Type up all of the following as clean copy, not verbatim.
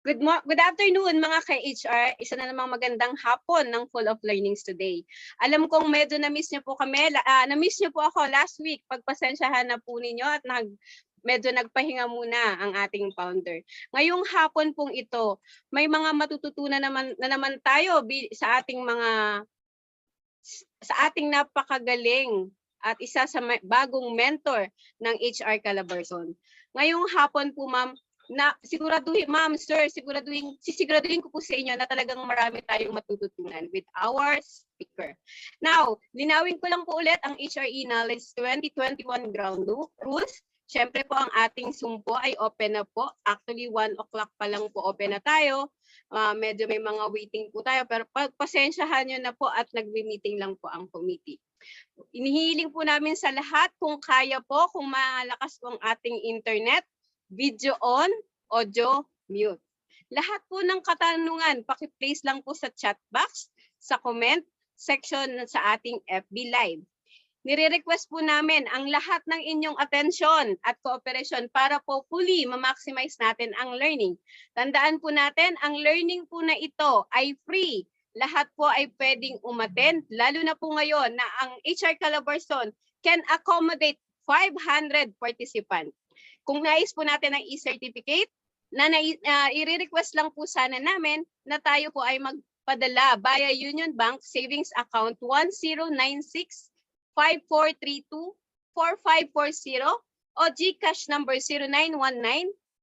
Good afternoon mga ka-HR. Isa na namang magandang hapon ng Full of Learnings today. Alam kong medyo na-miss niyo po kami. Na-miss niyo po ako last week. Pagpasensyahan na po ninyo at medyo nagpahinga muna ang ating founder. Ngayong hapon pong ito, may mga matututunan naman tayo sa ating napakagaling at isa sa bagong mentor ng HR Calabarzon. Ngayong hapon po, ma'am, na siguraduhin, ma'am, sir, sisiguraduhin ko po sa inyo na talagang marami tayong matututunan with our speaker. Now, linawin ko lang po ulit ang HRE Knowledge 2021 Ground Rules. Siyempre po, ang ating Zoom po ay open na po. Actually, 1 o'clock pa lang po open na tayo. Medyo may mga waiting po tayo, pero pasensyahan nyo na po at nagme-meeting lang po ang committee. Inihiling po namin sa lahat kung kaya po, kung malakas po ang ating internet, video on, audio mute. Lahat po ng katanungan, paki-place lang po sa chat box, sa comment section sa ating FB Live. Nire-request po namin ang lahat ng inyong attention at cooperation para po fully ma-maximize natin ang learning. Tandaan po natin, ang learning po na ito ay free. Lahat po ay pwedeng umattend, lalo na po ngayon na ang HR Calabarzon can accommodate 500 participants. Kung nais po natin ng e-certificate, i-request lang po sana namin na tayo po ay magpadala via Union Bank Savings Account 1096-5432-4540 o GCash number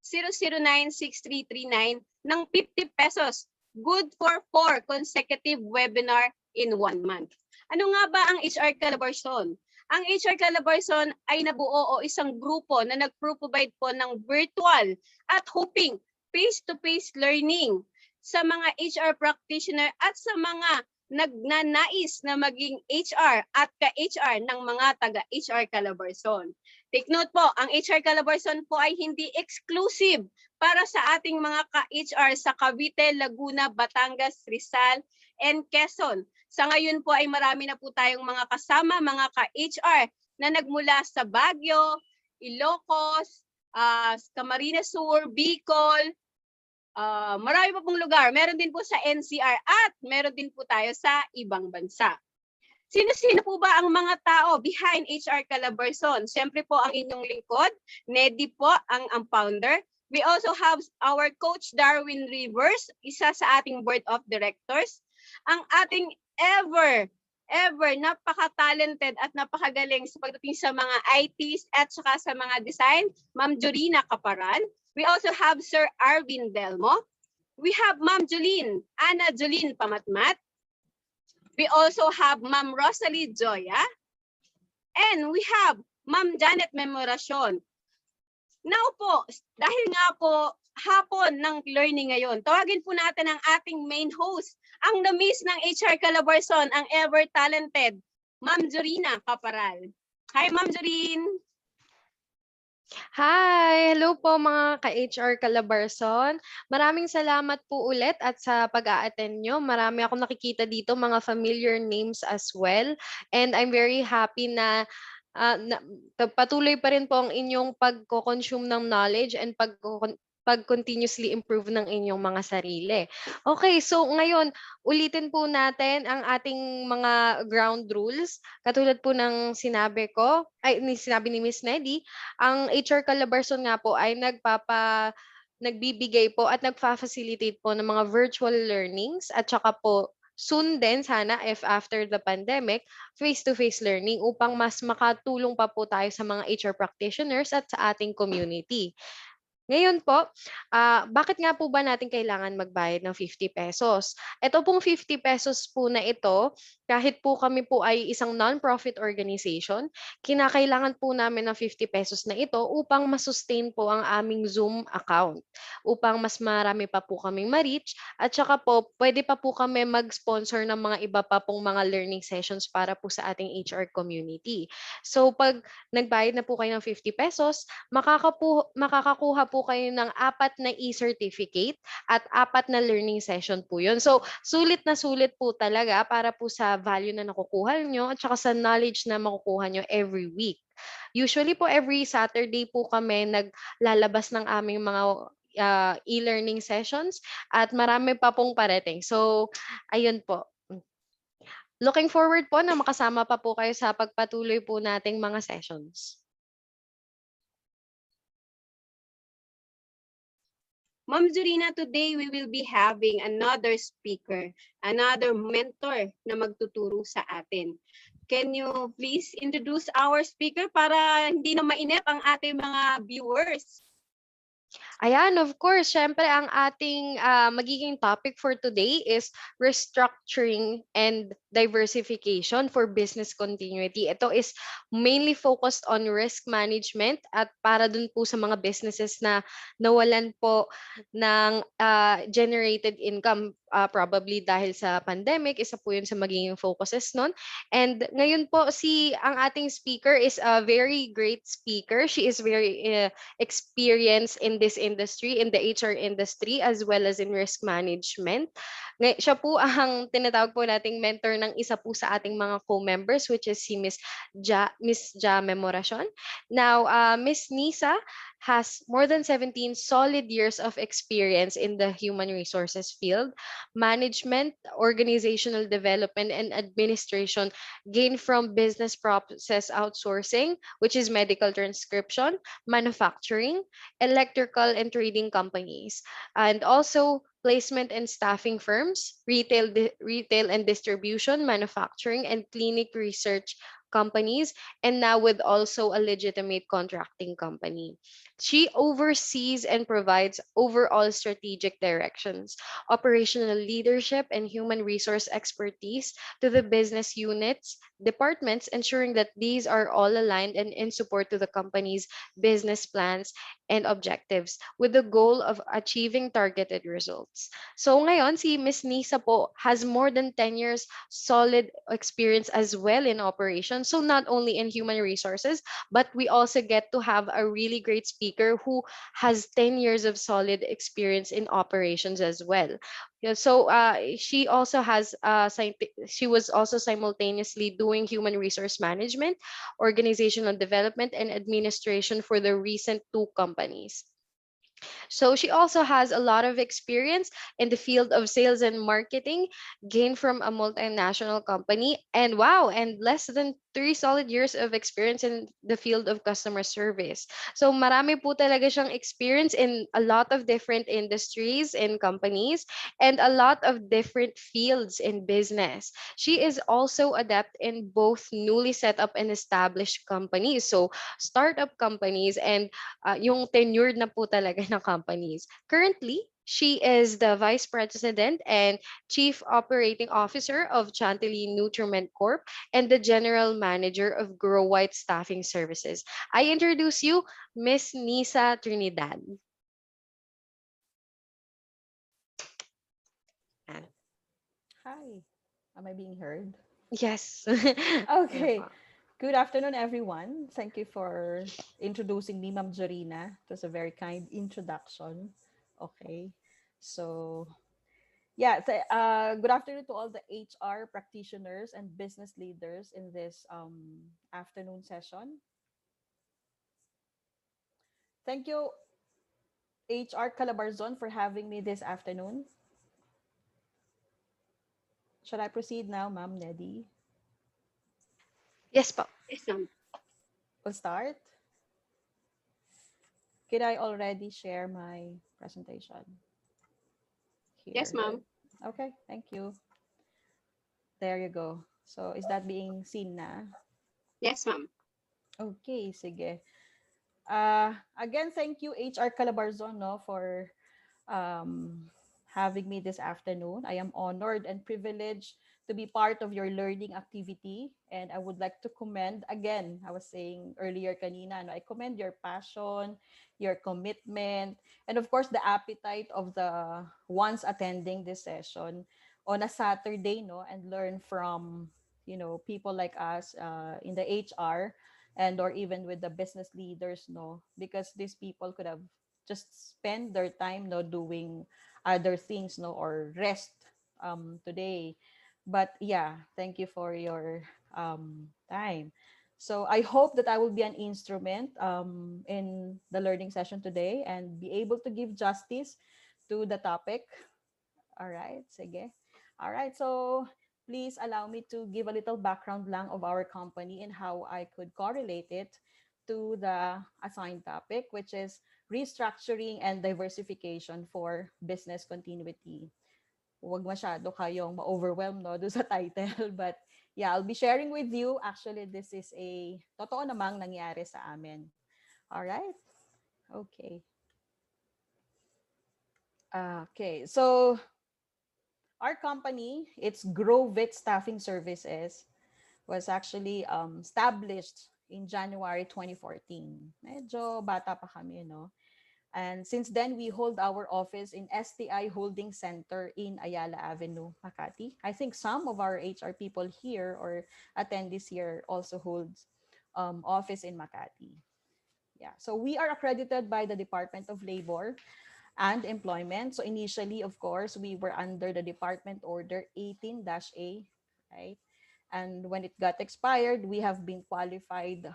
0919-0096339 ng 50 pesos. Good for 4 consecutive webinar in 1 month. Ano nga ba ang HR Calabarzon? Ang HR Calabarzon ay nabuo o isang grupo na nag-provide po ng virtual at hoping face-to-face learning sa mga HR practitioner at sa mga nagnanais na maging HR at ka-HR ng mga taga-HR Calabarzon. Take note po, ang HR Calabarzon po ay hindi exclusive para sa ating mga ka-HR sa Cavite, Laguna, Batangas, Rizal, and Quezon. Sa ngayon po ay marami na po tayong mga kasama, mga ka-HR na nagmula sa Baguio, Ilocos, Camarines Sur, Bicol, marami pa pong lugar. Meron din po sa NCR at meron din po tayo sa ibang bansa. Sino-sino po ba ang mga tao behind HR Calabarzon? Siyempre po ang inyong lingkod, Nedy po ang founder. We also have our coach Darwin Rivers, isa sa ating board of directors. Ang ating ever napaka-talented at napakagaling sa pagdating sa mga ITs at saka sa mga design, Ma'am Jorina Caparan. We also have Sir Arvin Delmo. We have Ma'am Ana Jolene Pamatmat. We also have Ma'am Rosalie Joya. And we have Ma'am Janet Memoracion. Now po, dahil nga po hapon ng learning ngayon, tawagin po natin ang ating main host, ang na-miss ng HR Calabarzon, ang ever-talented, Ma'am Jorina Caparal. Hi, Ma'am Jorin. Hi! Hello po mga ka-HR Calabarzon. Maraming salamat po ulit at sa pag-a-attend nyo. Marami akong nakikita dito, mga familiar names as well. And I'm very happy na patuloy pa rin po ang inyong pagko-consume ng knowledge and pag-continuously improve ng inyong mga sarili. Okay, so ngayon, ulitin po natin ang ating mga ground rules. Katulad po ng sinabi ni Miss Nedy, ang HR Calabarzon nga po ay nagbibigay po at nagfa-facilitate po ng mga virtual learnings at saka po soon din sana if after the pandemic, face-to-face learning upang mas makatulong pa po tayo sa mga HR practitioners at sa ating community. Ngayon po, bakit nga po ba natin kailangan magbayad ng 50 pesos? Ito pong 50 pesos po na ito, kahit po kami po ay isang non-profit organization, kinakailangan po namin ng 50 pesos na ito upang masustain po ang aming Zoom account, upang mas marami pa po kaming ma-reach, at saka po, pwede pa po kami mag-sponsor ng mga iba pa pong mga learning sessions para po sa ating HR community. So, pag nagbayad na po kayo ng 50 pesos, makakakuha po kayo ng 4 na e-certificate at 4 na learning session po yun. So, sulit na sulit po talaga para po sa value na nakukuha nyo at saka sa knowledge na makukuha nyo every week. Usually po every Saturday po kami naglalabas ng aming mga e-learning sessions at marami pa pong parating. So, ayun po. Looking forward po na makasama pa po kayo sa pagpatuloy po nating mga sessions. Ma'am Zurina, today we will be having another speaker, another mentor na magtuturo sa atin. Can you please introduce our speaker para hindi na mainip ang ating mga viewers? Ayan, of course, syempre ang ating magiging topic for today is restructuring and diversification for business continuity. Ito is mainly focused on risk management at para dun po sa mga businesses na nawalan po ng generated income, probably dahil sa pandemic. Isa po yun sa magiging focuses nun. And ngayon po ang ating speaker is a very great speaker. She is very experience in this industry, in the HR industry, as well as in risk management. Siya po ang tinatawag po nating mentor ng isa po sa ating mga co-members, which is si Miss Ja Memoracion. Now, Miss Nissa has more than 17 solid years of experience in the human resources field, management, organizational development, and administration gained from business process outsourcing, which is medical transcription, manufacturing, electrical and trading companies, and also placement and staffing firms, retail and distribution, manufacturing, and clinic research companies, and now with also a legitimate contracting company. She oversees and provides overall strategic directions, operational leadership, and human resource expertise to the business units, departments, ensuring that these are all aligned and in support to the company's business plans and objectives with the goal of achieving targeted results. So ngayon, si Miss Nisa po has more than 10 years solid experience as well in operations. So not only in human resources, but we also get to have a really great speaker who has 10 years of solid experience in operations as well. Yeah, so she was also simultaneously doing human resource management, organizational development, and administration for the recent two companies. So she also has a lot of experience in the field of sales and marketing, gained from a multinational company, and wow, and less than 3 solid years of experience in the field of customer service. So marami po talaga siyang experience in a lot of different industries and companies and a lot of different fields in business. She is also adept in both newly set up and established companies. So startup companies and yung tenured na po talaga na companies. Currently, she is the Vice President and Chief Operating Officer of Chantilly Nutriment Corp and the General Manager of Grow White Staffing Services. I introduce you Miss Nissa Trinidad. Hi, am I being heard? Yes. Okay. Good afternoon, everyone. Thank you for introducing me, Ma'am Jorina. It was a very kind introduction. Okay. So, yeah, good afternoon to all the HR practitioners and business leaders in this afternoon session. Thank you, HR Calabarzon, for having me this afternoon. Should I proceed now, Ma'am Neddy? Yes po. Yes, ma'am. We'll start. Could I already share my presentation Yes, here? ma'am. Okay, thank you. There you go. So, is that being seen na? Yes, ma'am. Okay, sige. Again, thank you, HR Calabarzon, no, for um, having me this afternoon. I am honored and privileged to be part of your learning activity. And I would like to commend, again, I was saying earlier kanina, no, I commend your passion, your commitment, and of course, the appetite of the ones attending this session on a Saturday, no, and learn from, people like us in the HR and or even with the business leaders, no, because these people could have just spend their time, no, doing other things, no, or rest today. But yeah, thank you for your time. So I hope that I will be an instrument in the learning session today and be able to give justice to the topic. All right, sige. All right, so please allow me to give a little background lang of our company and how I could correlate it to the assigned topic, which is restructuring and diversification for business continuity. Huwag masyado kayong ma-overwhelm no, doon sa title. But yeah, I'll be sharing with you. Actually, this is a totoo namang nangyari sa amin. All right? Okay. Okay. So, our company, it's Grovit Staffing Services, was actually established in January 2014. Medyo bata pa kami, no? And since then, we hold our office in STI Holding Center in Ayala Avenue, Makati. I think some of our HR people here or attendees here also holds office in Makati. Yeah, so we are accredited by the Department of Labor and Employment. So initially, of course, we were under the Department Order 18-A, right? And when it got expired, we have been qualified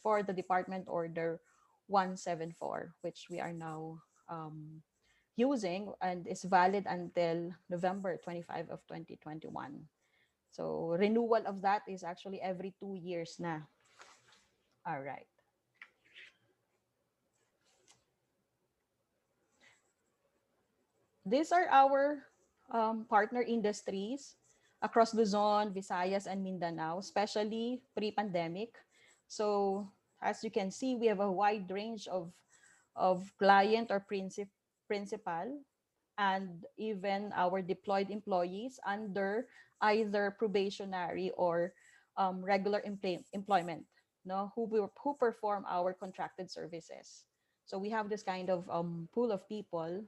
for the Department Order 174, which we are now using and is valid until November 25 of 2021. So renewal of that is actually every 2 years na. All right. These are our partner industries across Luzon, Visayas, and Mindanao, especially pre-pandemic. So as you can see, we have a wide range of client or principal and even our deployed employees under either probationary or regular employment, no, who perform our contracted services. So we have this kind of pool of people.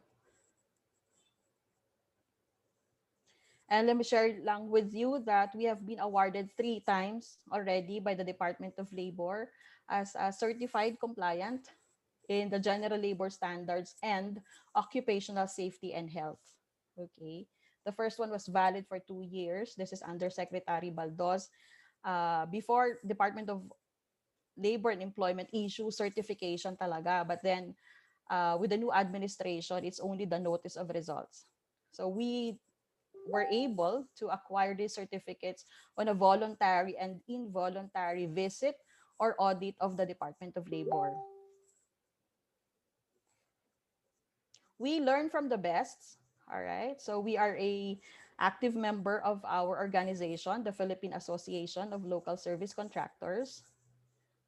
And let me share lang with you that we have been awarded 3 times already by the Department of Labor as a certified compliant in the general labor standards and occupational safety and health. Okay. The first one was valid for 2 years. This is under Secretary Baldos. Before Department of Labor and Employment issue certification talaga. But then with the new administration, it's only the notice of results. So we were able to acquire these certificates on a voluntary and involuntary visit or audit of the Department of Labor. We learn from the best. All right. So we are a active member of our organization, the Philippine Association of Local Service Contractors.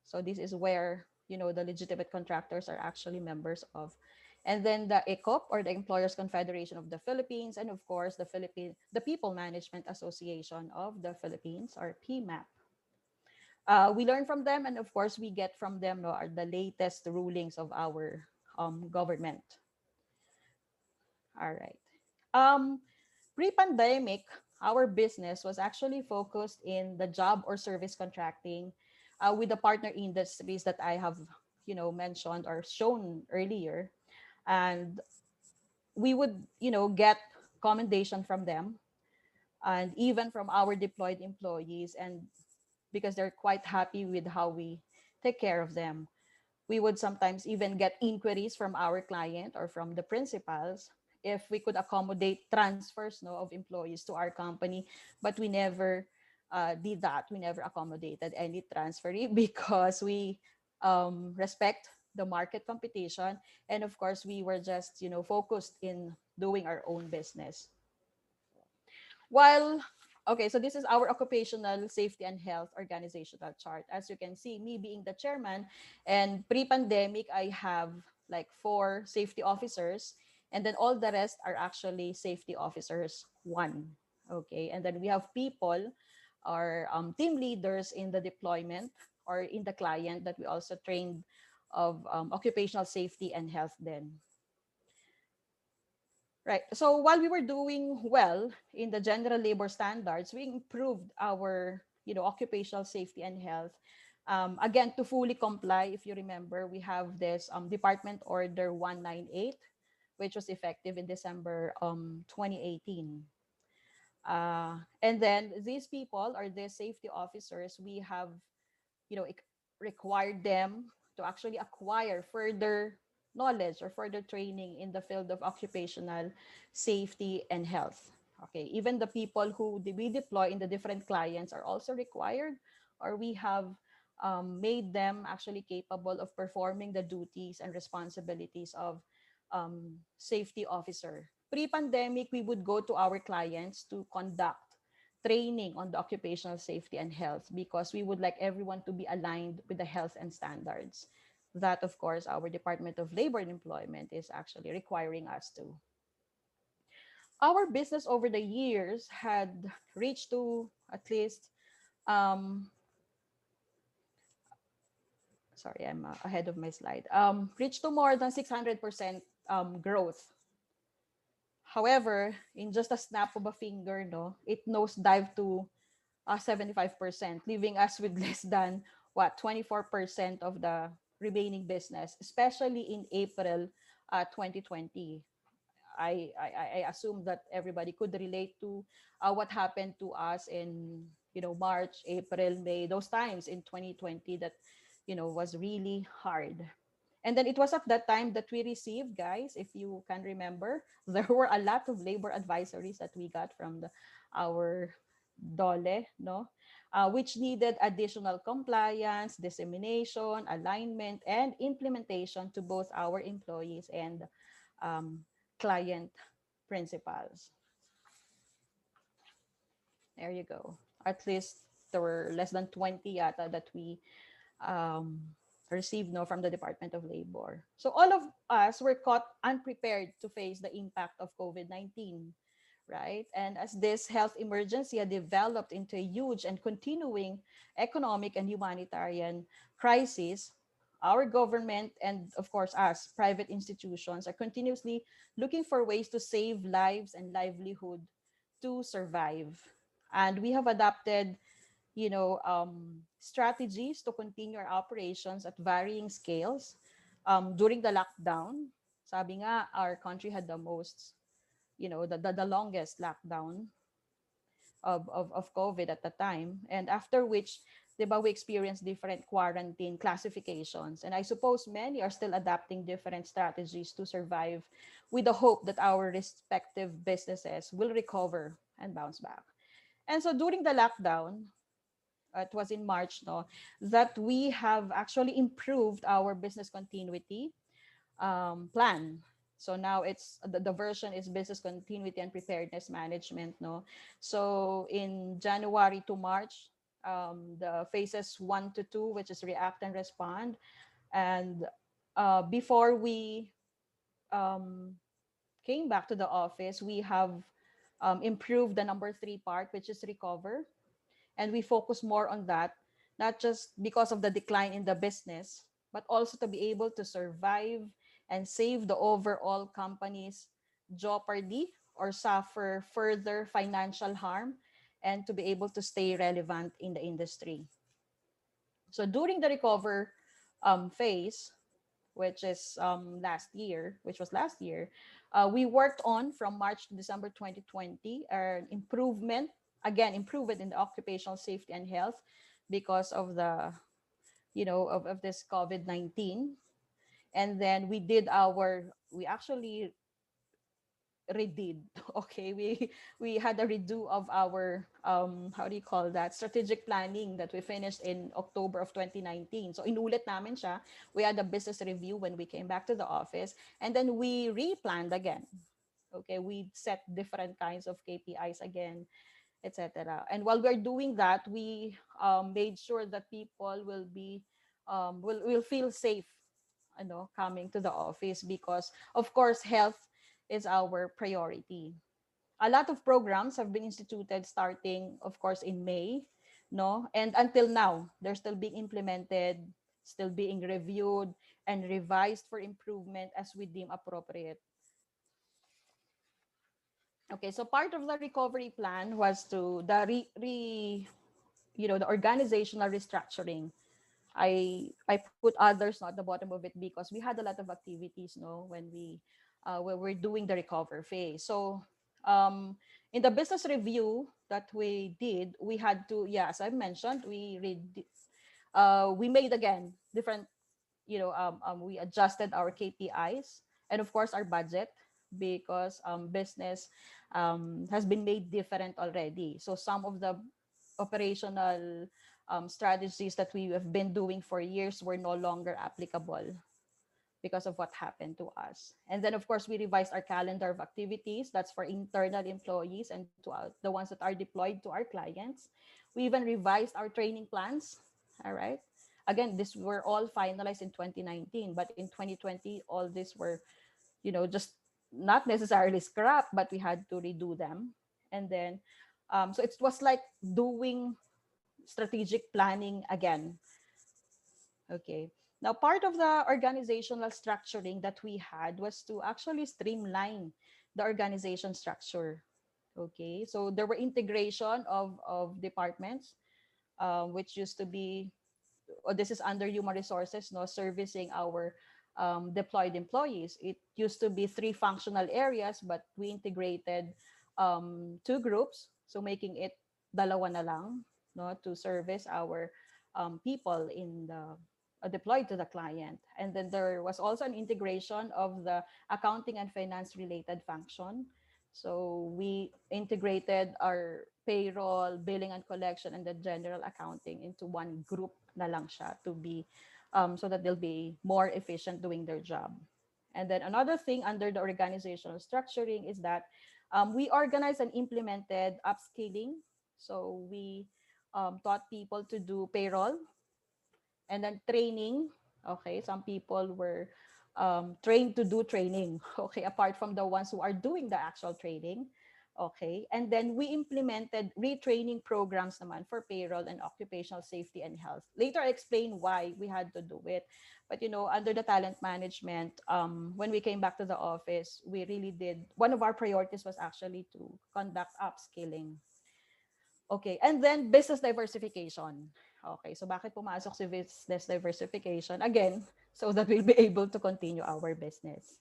So this is where, the legitimate contractors are actually members of. And then the ECOP, or the Employers Confederation of the Philippines, and of course the People Management Association of the Philippines, or PMAP. We learn from them, and of course we get from them, no, are the latest rulings of our government. All right. Um, Pre-pandemic, our business was actually focused in the job or service contracting with the partner industries that I have, mentioned or shown earlier. And we would, get commendation from them and even from our deployed employees, and because they're quite happy with how we take care of them. We would sometimes even get inquiries from our client or from the principals if we could accommodate transfers, no, of employees to our company, but we never did that. We never accommodated any transferee because we respect the market competition, and of course we were just, focused in doing our own business. While, okay, so this is our occupational safety and health organizational chart. As you can see, me being the chairman, and pre-pandemic, I have like 4 safety officers, and then all the rest are actually safety officers 1. Okay, and then we have people, our team leaders in the deployment or in the client that we also trained of occupational safety and health then. Right. So while we were doing well in the general labor standards, we improved our, occupational safety and health. Again, to fully comply, if you remember, we have this Department Order 198, which was effective in December 2018. And then these people, or the safety officers, we have you know, it required them to actually acquire further knowledge or further training in the field of occupational safety and health. Okay, even the people who we deploy in the different clients are also required, or we have made them actually capable of performing the duties and responsibilities of safety officer. Pre-pandemic, we would go to our clients to conduct training on the occupational safety and health because we would like everyone to be aligned with the health and standards that, of course, our Department of Labor and Employment is actually requiring us to. Our business over the years had reached to at least, um, sorry, I'm ahead of my slide, reached to more than 600% growth. However, in just a snap of a finger, no, it nosedive to 75%, leaving us with less than what 24% of the remaining business, especially in April 2020. I assume that everybody could relate to what happened to us in March, April, May, those times in 2020 that was really hard. And then it was at that time that we received, guys, if you can remember, there were a lot of labor advisories that we got from our DOLE, no, which needed additional compliance, dissemination, alignment, and implementation to both our employees and um, client principals. There you go. At least there were less than 20 yata that we um, received no from the Department of Labor. So all of us were caught unprepared to face the impact of COVID-19, right? And as this health emergency had developed into a huge and continuing economic and humanitarian crisis, our government and of course us, private institutions, are continuously looking for ways to save lives and livelihood to survive. And we have adopted strategies to continue our operations at varying scales. During the lockdown, sabi nga, our country had the most, the longest lockdown of COVID at the time. And after which, diba, we experienced different quarantine classifications. And I suppose many are still adapting different strategies to survive with the hope that our respective businesses will recover and bounce back. And so during the lockdown, it was in March, no, that we have actually improved our business continuity plan. So now it's the version is business continuity and preparedness management, no. So in January to March, the phases 1 to 2, which is react and respond, and before we um, came back to the office, we have improved the number 3 part, which is recover, and we focus more on that, not just because of the decline in the business, but also to be able to survive and save the overall company's jeopardy or suffer further financial harm, and to be able to stay relevant in the industry. So during the recover phase, which was last year, we worked on from March to December 2020, improvement in the occupational safety and health because of the, of this COVID-19. And then we actually redid. Okay, we had a redo of our how do you call that, strategic planning that we finished in October of 2019. So inulit namin siya. We had a business review when we came back to the office, and then we replanned again. Okay, we set different kinds of KPIs again, etc. And while we're doing that, we made sure that people will feel safe, coming to the office, because of course health is our priority. A lot of programs have been instituted starting, of course, in May, no, and until now they're still being implemented, still being reviewed and revised for improvement as we deem appropriate. Okay, so part of the recovery plan was to the organizational restructuring. I put others not the bottom of it because we had a lot of activities, no, when we're doing the recover phase. So in the business review that we did, we had to, yeah, as I mentioned, we made again different, we adjusted our KPIs and of course our budget, because business has been made different already. So some of the operational strategies that we have been doing for years were no longer applicable because of what happened to us. And then, of course, we revised our calendar of activities. That's for internal employees and to the ones that are deployed to our clients. We even revised our training plans. All right. Again, this were all finalized in 2019, but in 2020, all these were, just not necessarily scrapped, but we had to redo them. And then, so it was like doing strategic planning again. Okay. Now, part of the organizational structuring that we had was to actually streamline the organization structure. Okay. So there were integration of departments, which used to be, this is under human resources, no, servicing our deployed employees. It used to be three functional areas, but we integrated two groups, so making it dalawa na lang, no, to service our people in the deployed to the client. And then there was also an integration of the accounting and finance related function. So we integrated our payroll, billing and collection, and the general accounting into one group na lang siya to be, so that they'll be more efficient doing their job. And then another thing under the organizational structuring is that we organized and implemented upskilling. So we taught people to do payroll, and then training. Okay, some people were trained to do training. Okay, apart from the ones who are doing the actual training. Okay, and then we implemented retraining programs naman for payroll and occupational safety and health. Later, I explain why we had to do it. But under the talent management, when we came back to the office, we really did. One of our priorities was actually to conduct upskilling. Okay, and then business diversification. Okay, so bakit pumasok si business diversification? Again, so that we'll be able to continue our business.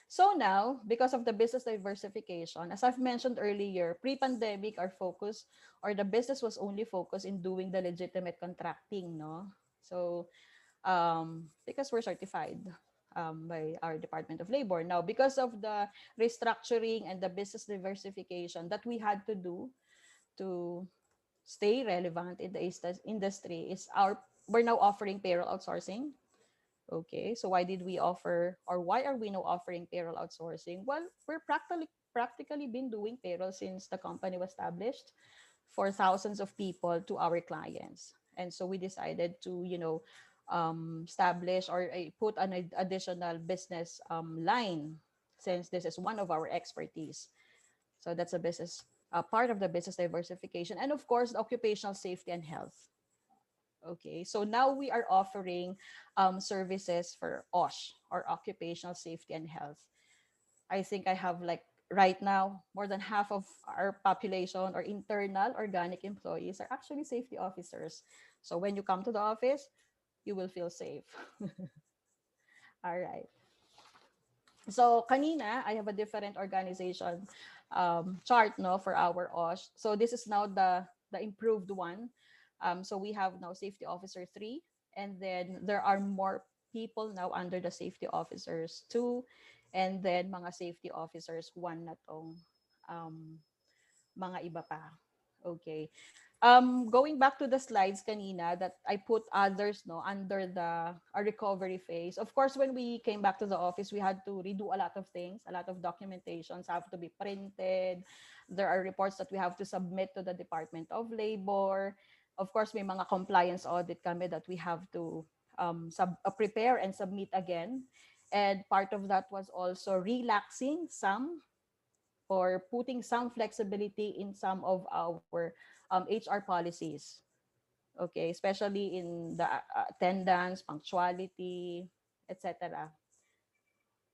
So now, because of the business diversification, as I've mentioned earlier, pre-pandemic, our focus or the business was only focused in doing the legitimate contracting, no? So, because we're certified by our Department of Labor. Now, because of the restructuring and the business diversification that we had to do to stay relevant in the industry, is we're now offering payroll outsourcing. Okay, so why did we offer, or why are we now offering payroll outsourcing? Well, we're practically been doing payroll since the company was established for thousands of people to our clients. And so we decided to, establish or put an additional business line, since this is one of our expertise. So that's a business, part of the business diversification. And of course, occupational safety and health. Okay, so now we are offering services for OSH, or occupational safety and health. I think I have, like, right now, more than half of our population or internal organic employees are actually safety officers. So when you come to the office, you will feel safe. All right. So kanina, I have a different organization chart, no, for our OSH. So this is now the improved one. So we have now safety officer 3, and then there are more people now under the safety officers 2, and then mga safety officers 1 na tong mga iba pa. Okay. Going back to the slides kanina that I put others, no, under the our recovery phase. Of course, when we came back to the office, we had to redo a lot of things. A lot of documentations have to be printed. There are reports that we have to submit to the Department of Labor. Of course, may mga compliance audit kami that we have to prepare and submit again. And part of that was also relaxing some, or putting some flexibility in some of our HR policies. Okay, especially in the attendance, punctuality, etc.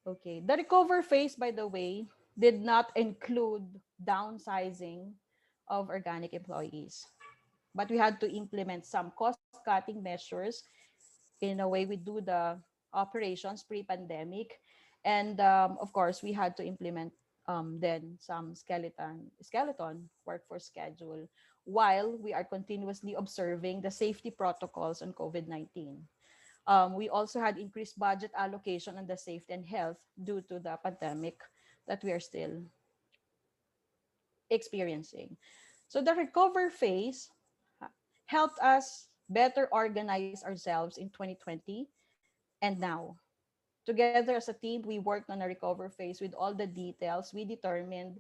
Okay, the recover phase, by the way, did not include downsizing of organic employees, but we had to implement some cost-cutting measures in a way we do the operations pre-pandemic. And of course, we had to implement then some skeleton workforce schedule, while we are continuously observing the safety protocols on COVID-19. We also had increased budget allocation on the safety and health due to the pandemic that we are still experiencing. So the recover phase helped us better organize ourselves in 2020 and now. Together as a team, we worked on a recover phase with all the details we determined.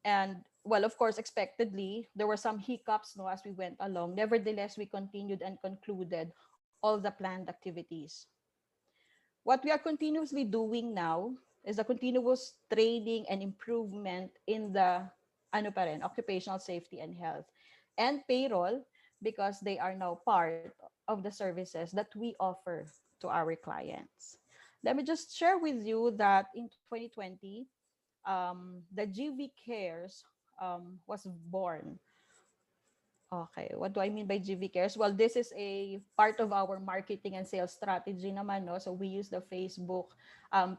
And well, of course, expectedly, there were some hiccups no, as we went along. Nevertheless, we continued and concluded all the planned activities. What we are continuously doing now is a continuous training and improvement in the occupational safety and health and payroll, because they are now part of the services that we offer to our clients. Let me just share with you that in 2020, the GV Cares was born. Okay, what do I mean by GV Cares? Well, this is a part of our marketing and sales strategy naman, no? So we use the Facebook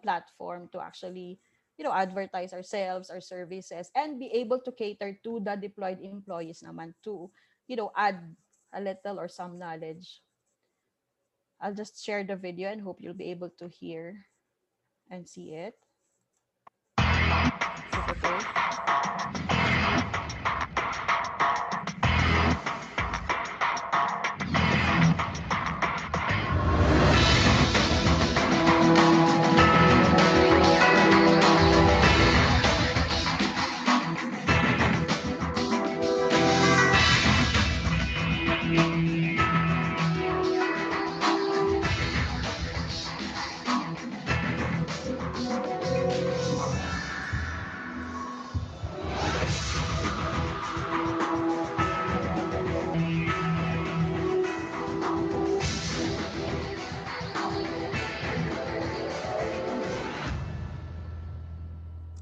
platform to actually, advertise ourselves, our services, and be able to cater to the deployed employees naman to, add a little or some knowledge. I'll just share the video and hope you'll be able to hear and see it. Is it okay?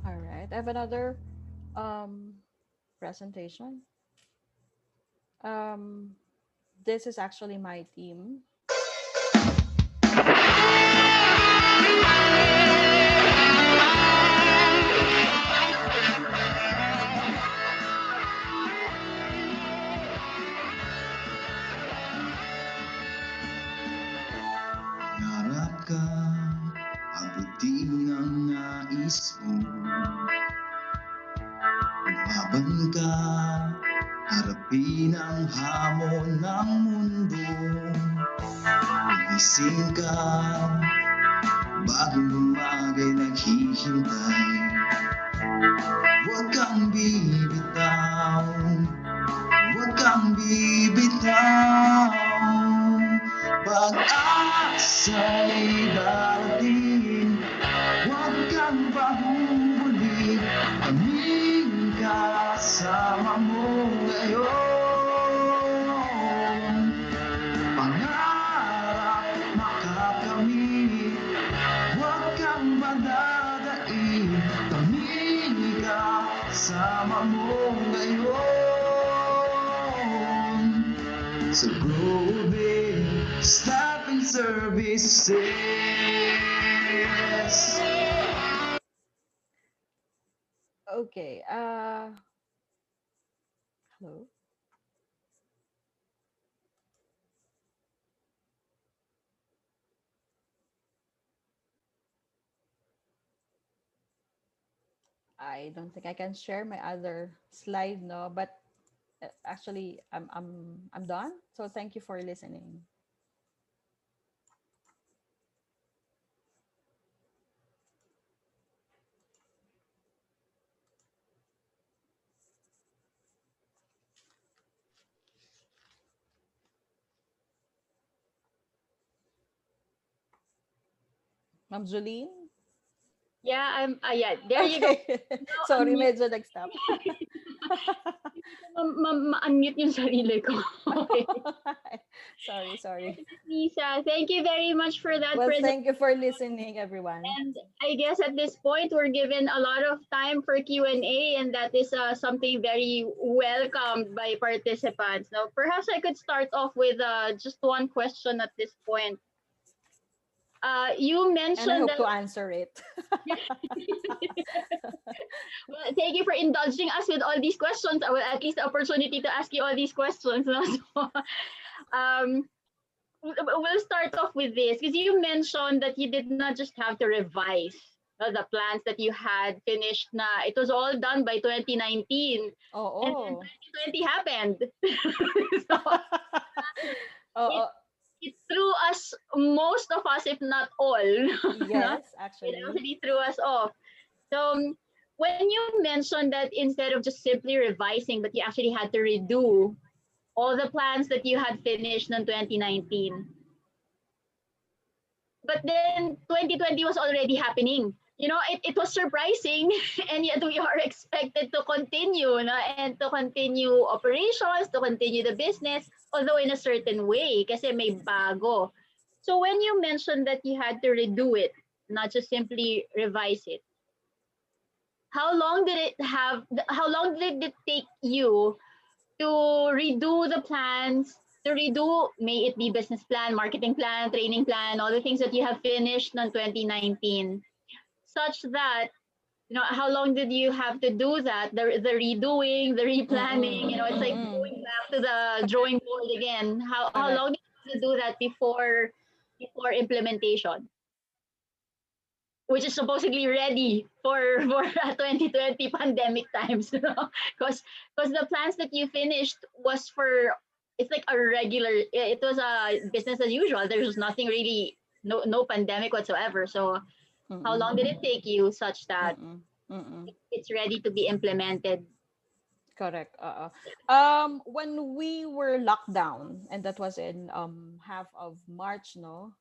All right. I have another presentation. Um, this is actually my team. Harap ka, abutin ang nais mo. Lumaban ka, harapin ang hamon ng mundo. Gumising ka, bagong umaga'y naghihintay. Huwag kang bibitaw, huwag kang bibitaw. Pag-asa'y darating, huwag kang pahuhuli. Kaming kasama mo ngayon. Pangarap makakamit, huwag kang madadaig. Kaming kasama mo ngayon. Sa Grove Staffing Services. Okay. Hello. I don't think I can share my other slide, no, but actually I'm done. So thank you for listening. Ma'am Jolene? Yeah, yeah, there you go. Okay. Sorry, Unmute. medyo nag-stop. Ma-unmute yung sarili ko. Okay. Sorry. Nissa, thank you very much for that Well, presentation. thank you for listening, everyone. And I guess at this point, we're given a lot of time for Q&A, and that is something very welcomed by participants. Now, perhaps I could start off with just one question at this point. You And I mentioned hope that. to answer it. Well, thank you for indulging us with all these questions. I will at least the opportunity to ask you all these questions. No? So, um, we'll start off with this because you mentioned that you did not just have to revise the plans that you had finished. Na it was all done by 2019, and then Oo. 2020 happened. So it Oo. it threw us, most of us, if not all, no? Yes, It actually. actually threw us off. So when you mentioned that instead of just simply revising, but you actually had to redo all the plans that you had finished in 2019, but then 2020 was already happening. It was surprising, and yet we are expected to continue, no? And to continue operations, to continue the business, although in a certain way, kasi may bago. So when you mentioned that you had to redo it, not just simply revise it, how long did it take you to redo the plans, to redo, may it be business plan, marketing plan, training plan, all the things that you have finished in 2019, such that, how long did you have to do that? The redoing, the replanning, Mm-mm. it's like Mm-mm. going back to the drawing board again. How Correct. long did you have to do that before implementation? Which is supposedly ready for 2020 pandemic times, because the plans that you finished was for, it's like a regular, it was a business as usual. There's nothing really, no pandemic whatsoever. So how long Mm-mm. did it take you such that Mm-mm. Mm-mm. it's ready to be implemented? Correct. When we were locked down, and that was in half of March, no.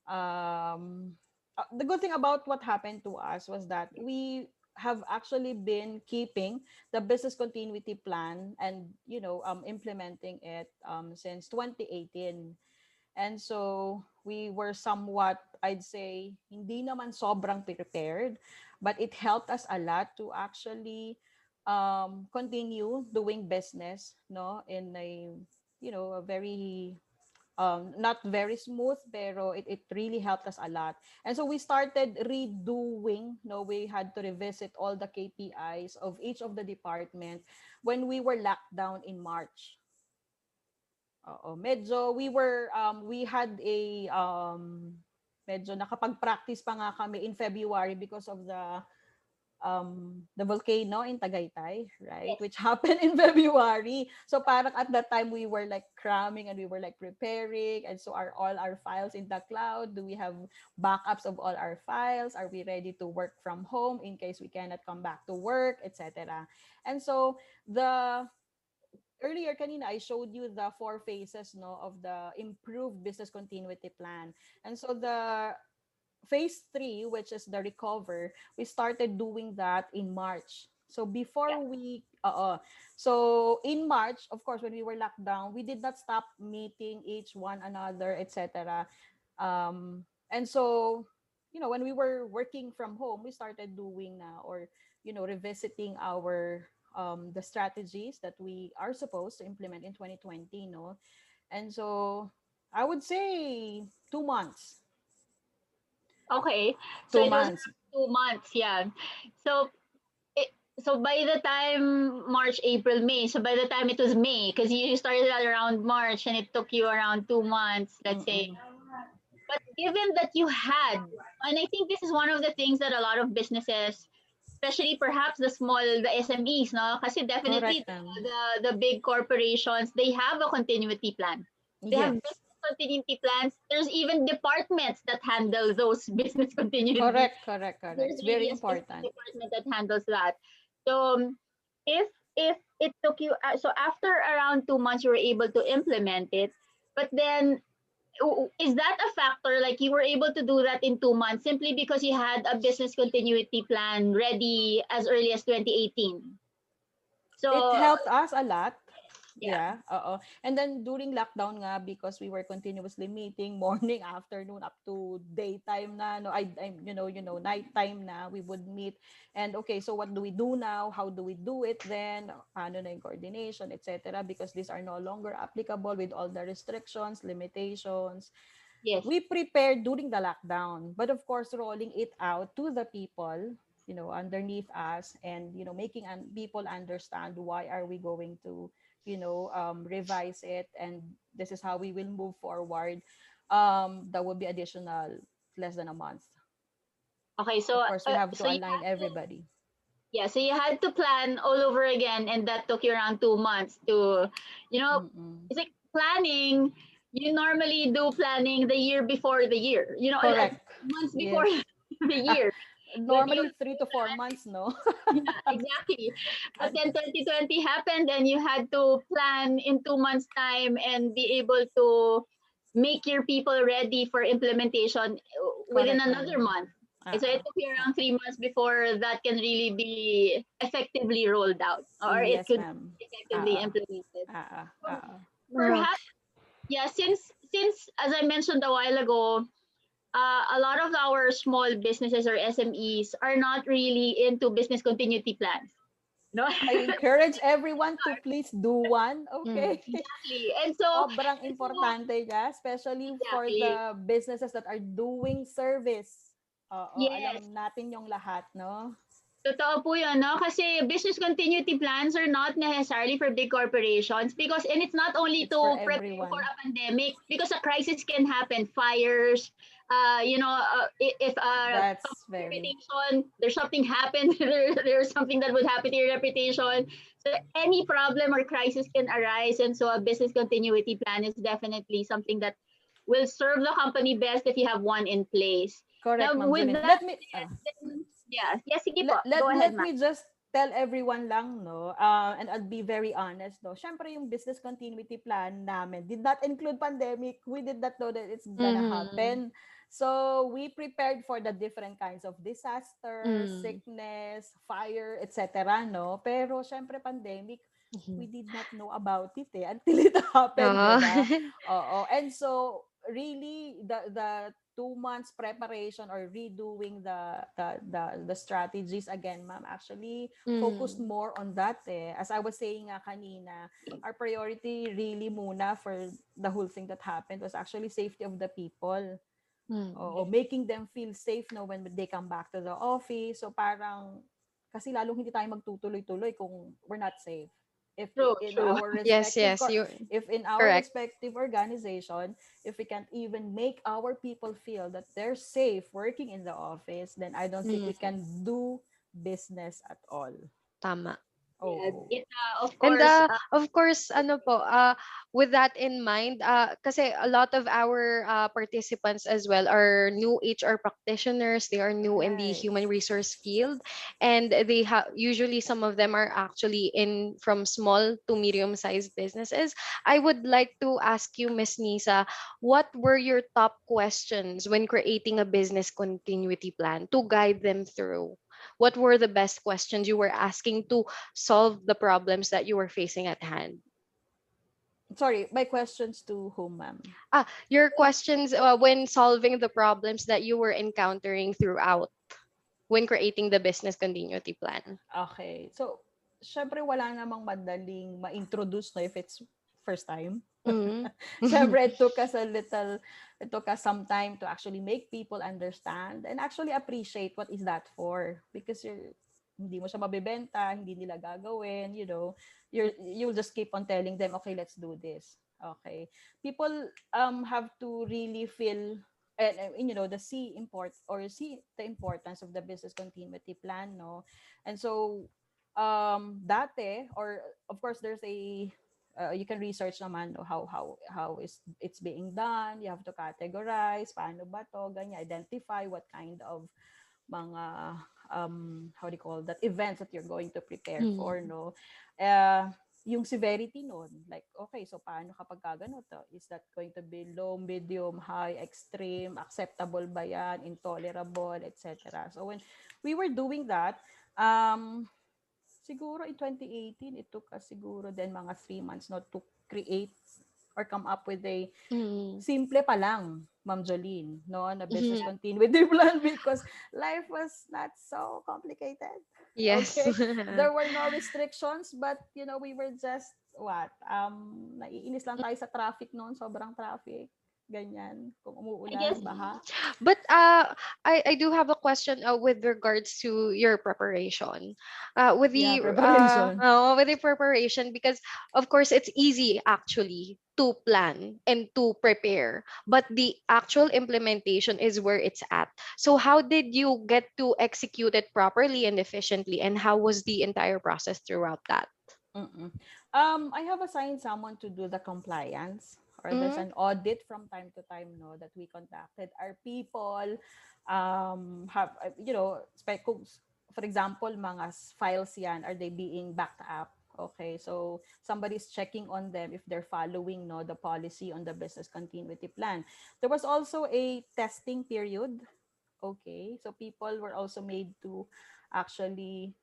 The good thing about what happened to us was that we have actually been keeping the business continuity plan and implementing it since 2018. And so we were somewhat, I'd say, hindi naman sobrang prepared, but it helped us a lot to actually continue doing business, no, in a very not very smooth, pero it really helped us a lot. And so we started redoing, no, we had to revisit all the KPIs of each of the department when we were locked down in March. Oo, medyo we had a medyo nakapag-practice pa nga kami in February because of the volcano in Tagaytay, right? Yes. Which happened in February. So parang at that time we were like cramming and we were like preparing, and so are all our files in the cloud? Do we have backups of all our files? Are we ready to work from home in case we cannot come back to work, etc.? And so the earlier kanina I showed you the four phases, no, of the improved business continuity plan. And so the phase 3, which is the recover, we started doing that in March. So Yeah. before so in March, of course, when we were locked down, we did not stop meeting each one another, etc. And so, when we were working from home, we started doing now, or revisiting our the strategies that we are supposed to implement in 2020, no. And so I would say 2 months. Okay. So two it was months around 2 months. Yeah. So it, so by the time March, April, May, so by the time it was May, because you started at around March and it took you around 2 months, let's say. Mm-mm. But given that you had, and I think this is one of the things that a lot of businesses, especially perhaps the SMEs, no, kasi definitely Correct. the big corporations, they have a continuity plan. They have Yes. business continuity plans. There's even departments that handle those business continuity. Correct. Correct. Correct. There's It's very really a specific important. department that handles that. So if it took you, so after around 2 months you were able to implement it, but then is that a factor, like you were able to do that in 2 months simply because you had a business continuity plan ready as early as 2018? It So helped us a lot. yeah. Yeah. And then during lockdown nga, because we were continuously meeting morning, afternoon, up to daytime na, no, nighttime na, we would meet. And okay, so what do we do now? How do we do it then? Paano na yung coordination, etc. Because these are no longer applicable with all the restrictions, limitations. Yes. We prepared during the lockdown, but of course, rolling it out to the people, underneath us, and making people understand why are we going to, revise it, and this is how we will move forward. That would be additional less than a month. Okay, so Of course, we have to so you align had to, everybody. yeah, so you had to plan all over again, and that took you around 2 months to, you know, Mm-mm. it's like planning. You normally do planning the year before the year, Correct. months before Yes. the year. But you Normally 3 to 4 months, no? Yeah, exactly. But And then 2020 happened, and you had to plan in 2 months' time and be able to make your people ready for implementation within correct, another ma'am. month. And so it Uh-uh. took you around Uh-uh. 3 months before that can really be effectively rolled out, or it Yes, could ma'am. be effectively Uh-uh. implemented. Uh-uh. So Uh-uh. Uh, perhaps, yeah, since as I mentioned a while ago, a lot of our small businesses or SMEs are not really into business continuity plans. No, I encourage everyone to please do one, mm, okay? exactly. And so, Sobrang and so importante niya, especially for exactly. the businesses that are doing service. Oo, Yes. alam natin yung lahat, no? Totoo po yun, no? Kasi business continuity plans are not necessarily for big corporations because, and it's not only It's for to prepare for everyone. a pandemic because a crisis can happen, fires, if That's company very reputation, there's something happened, there's something that would happen to your reputation. So any problem or crisis can arise. And so a business continuity plan is definitely something that will serve the company best if you have one in place. correct, Now, Ma'am with Jolene. that Let me said, then, yeah, yes, sige po. let, let, Go ahead, let ma'am. me just tell everyone lang, no? And I'll be very honest, no? Syempre, yung business continuity plan namin did not include pandemic. We did not know that it's gonna mhm, happen. So, we prepared for the different kinds of disaster, mm, sickness, fire, etc., no? Pero, syempre, pandemic, we mhm. did not know about it until it happened, di Oo. ba? Oo. And so, really, the 2 months preparation or redoing the strategies again, ma'am, actually focused Mm, more on that eh. As I was saying nga kanina, our priority really muna for the whole thing that happened was actually safety of the people. mm. O making them feel safe no when they come back to the office. So parang kasi lalong hindi tayo magtutuloy-tuloy kung we're not safe. If True, in true. our Yes, respective yes, you if in our correct. respective organization, if we can't even make our people feel that they're safe working in the office, then I don't think we Mm, can do business at all. tama. Yeah, Oh. it of And course. of course, ano po, with that in mind, kasi a lot of our participants as well are new HR practitioners. They are new in the Right. human resource field, and they have usually some of them are actually in from small to medium-sized businesses. I would like to ask you, Miss Nisa, what were your top questions when creating a business continuity plan to guide them through? What were the best questions you were asking to solve the problems that you were facing at hand? Sorry, my questions to whom, ma'am? Your questions when solving the problems that you were encountering throughout when creating the business continuity plan. Okay. So, syempre wala namang madaling ma-introduce no if it's first time. Mm. Syempre it took us some time to actually make people understand and actually appreciate what is that for. Because hindi mo siya mabebenta, hindi nila gagawin, you'll just keep on telling them, okay, let's do this. Okay. People have to really feel and the see the importance of the business continuity plan, no. And so dati, or of course there's a you can research naman, no, how is it's being done. You have to categorize paano ba to ganyan, identify what kind of mga how do you call that, events that you're going to prepare for, Mm. no. uh, yung severity nun, like okay, so paano kapag gano to, is that going to be low, medium, high, extreme, acceptable ba yan, intolerable, etc. So when we were doing that, siguro in 2018 it took us siguro then mga 3 months not to create or come up with a Mm. simple pa lang, Ma'am Jolene, no, na business Mhm. continuity plan because life was not so complicated. Yes. Okay? There were no restrictions, but we were just what? Naiinis lang tayo sa traffic noon, sobrang traffic. ganyan, kung I guess umuulan, baha. But I do have a question with regards to your preparation. Yeah, preparation. With the preparation, because of course it's easy actually to plan and to prepare, but the actual implementation is where it's at. So how did you get to execute it properly and efficiently, and how was the entire process throughout that? Mm-mm. I have assigned someone to do the compliance, or there's Mm-hmm. an audit from time to time, no, that we contacted. Our people have, for example, mga files yan, are they being backed up? Okay, so somebody's checking on them if they're following, no, the policy on the business continuity plan. There was also a testing period. Okay, so people were also made to actually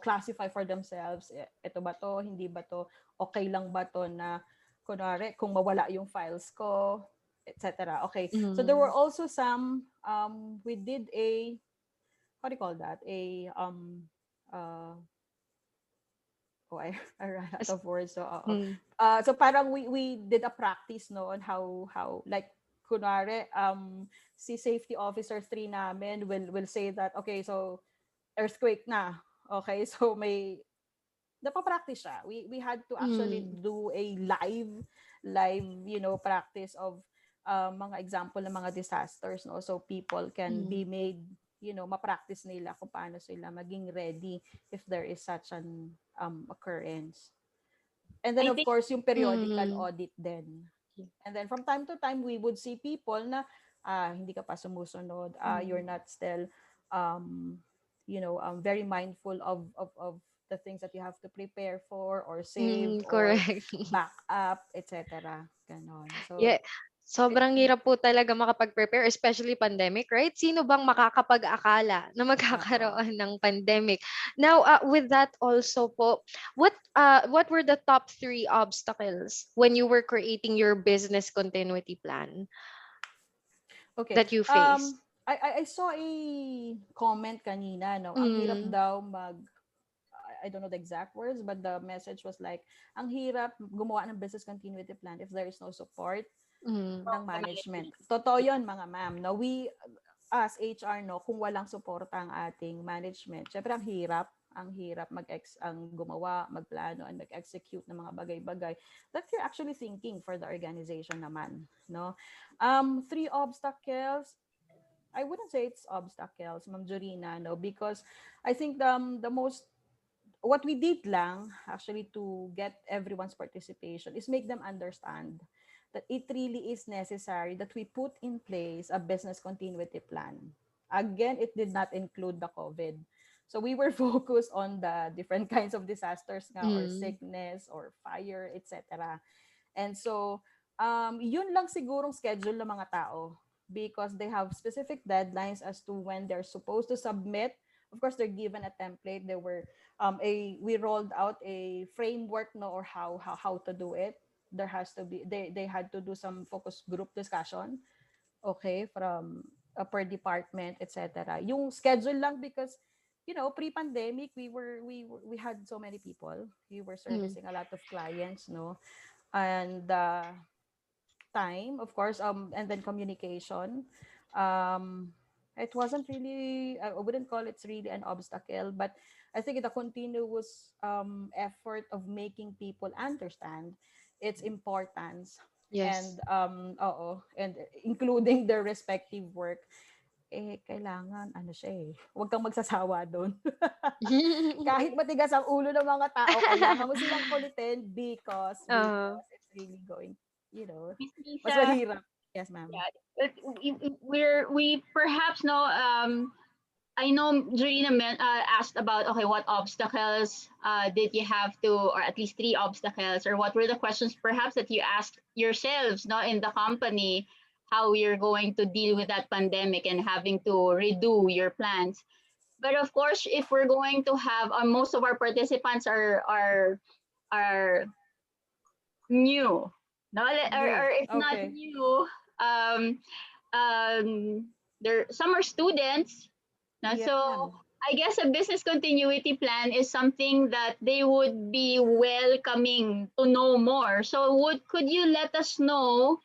classify for themselves, ito ba to, hindi ba to, okay lang ba to na kunwari kung mawala yung files ko, etc. Okay, so there were Mm-hmm. also some, we did a, what do you call that, a uh oh, I ran out of words. So, so parang we did a practice, no, on how like kunwari, si safety officer 3 namin will say that, okay, so earthquake na. Okay, so may napapractice siya. We had to actually Mm-hmm. do a live, practice of mga example ng mga disasters, no? So people can be made, ma-practice nila kung paano sila maging ready if there is such an occurrence. And then I of think course, yung periodical Mm-hmm. audit din. And then from time to time, we would see people na hindi ka pa sumusunod, you're not still um, very mindful of the things that you have to prepare for or save Mm-hmm. or Correct. back up, etc. Ganon. So, Yeah. Sobrang hirap po talaga makapag-prepare, especially pandemic, right? Sino bang makakapag-akala na oo. magkakaroon ng pandemic? Now, with that also po, what were the top three obstacles when you were creating your business continuity plan Okay. that you faced? I saw a comment kanina, no? Ang hirap Mm, daw I don't know the exact words, but the message was like, ang hirap gumawa ng business continuity plan if there is no support mm, ng management. Totoo yun, mga ma'am. No, we, as HR, no, kung walang suporta ang ating management, syempre ang hirap ang gumawa, magplano, and mag-execute ng mga bagay-bagay that you're actually thinking for the organization naman, no? Three obstacles, I wouldn't say it's obstacles, Ma'am Jorina, no, because I think the most what we did lang actually to get everyone's participation is make them understand that it really is necessary that we put in place a business continuity plan. Again, it did not include the COVID. So we were focused on the different kinds of disasters nga, or mm, sickness or fire, etc. And so, yun lang sigurong schedule ng mga tao because they have specific deadlines as to when they're supposed to submit. Of course, they're given a template. We rolled out a framework, no, or how to do it. There has to be they had to do some focus group discussion, okay, from per department, etc. Yung schedule lang because pre-pandemic we had so many people. We were mm, servicing a lot of clients, no, and time, of course, and then communication. Um, it wasn't really, I wouldn't call it really an obstacle, but I think the continuous effort of making people understand its importance yes. and and including their respective work, kailangan ano siya huwag kang magsasawa doon. Kahit matigas ang ulo ng mga tao, kailangan mo silang kulitin uh, because it's really going, you know, Miss mas Lisa, mahirap. Yes, ma'am. yeah, we perhaps know. I know Jarina asked about, okay, what obstacles did you have to, or at least three obstacles, or what were the questions perhaps that you asked yourselves, not in the company, how you're going to deal with that pandemic and having to redo your plans. But of course, if we're going to have, most of our participants are new, no, or You. if not Okay. new, um, there some are students. No? Yes, So ma'am. I guess a business continuity plan is something that they would be welcoming to know more. So could you let us know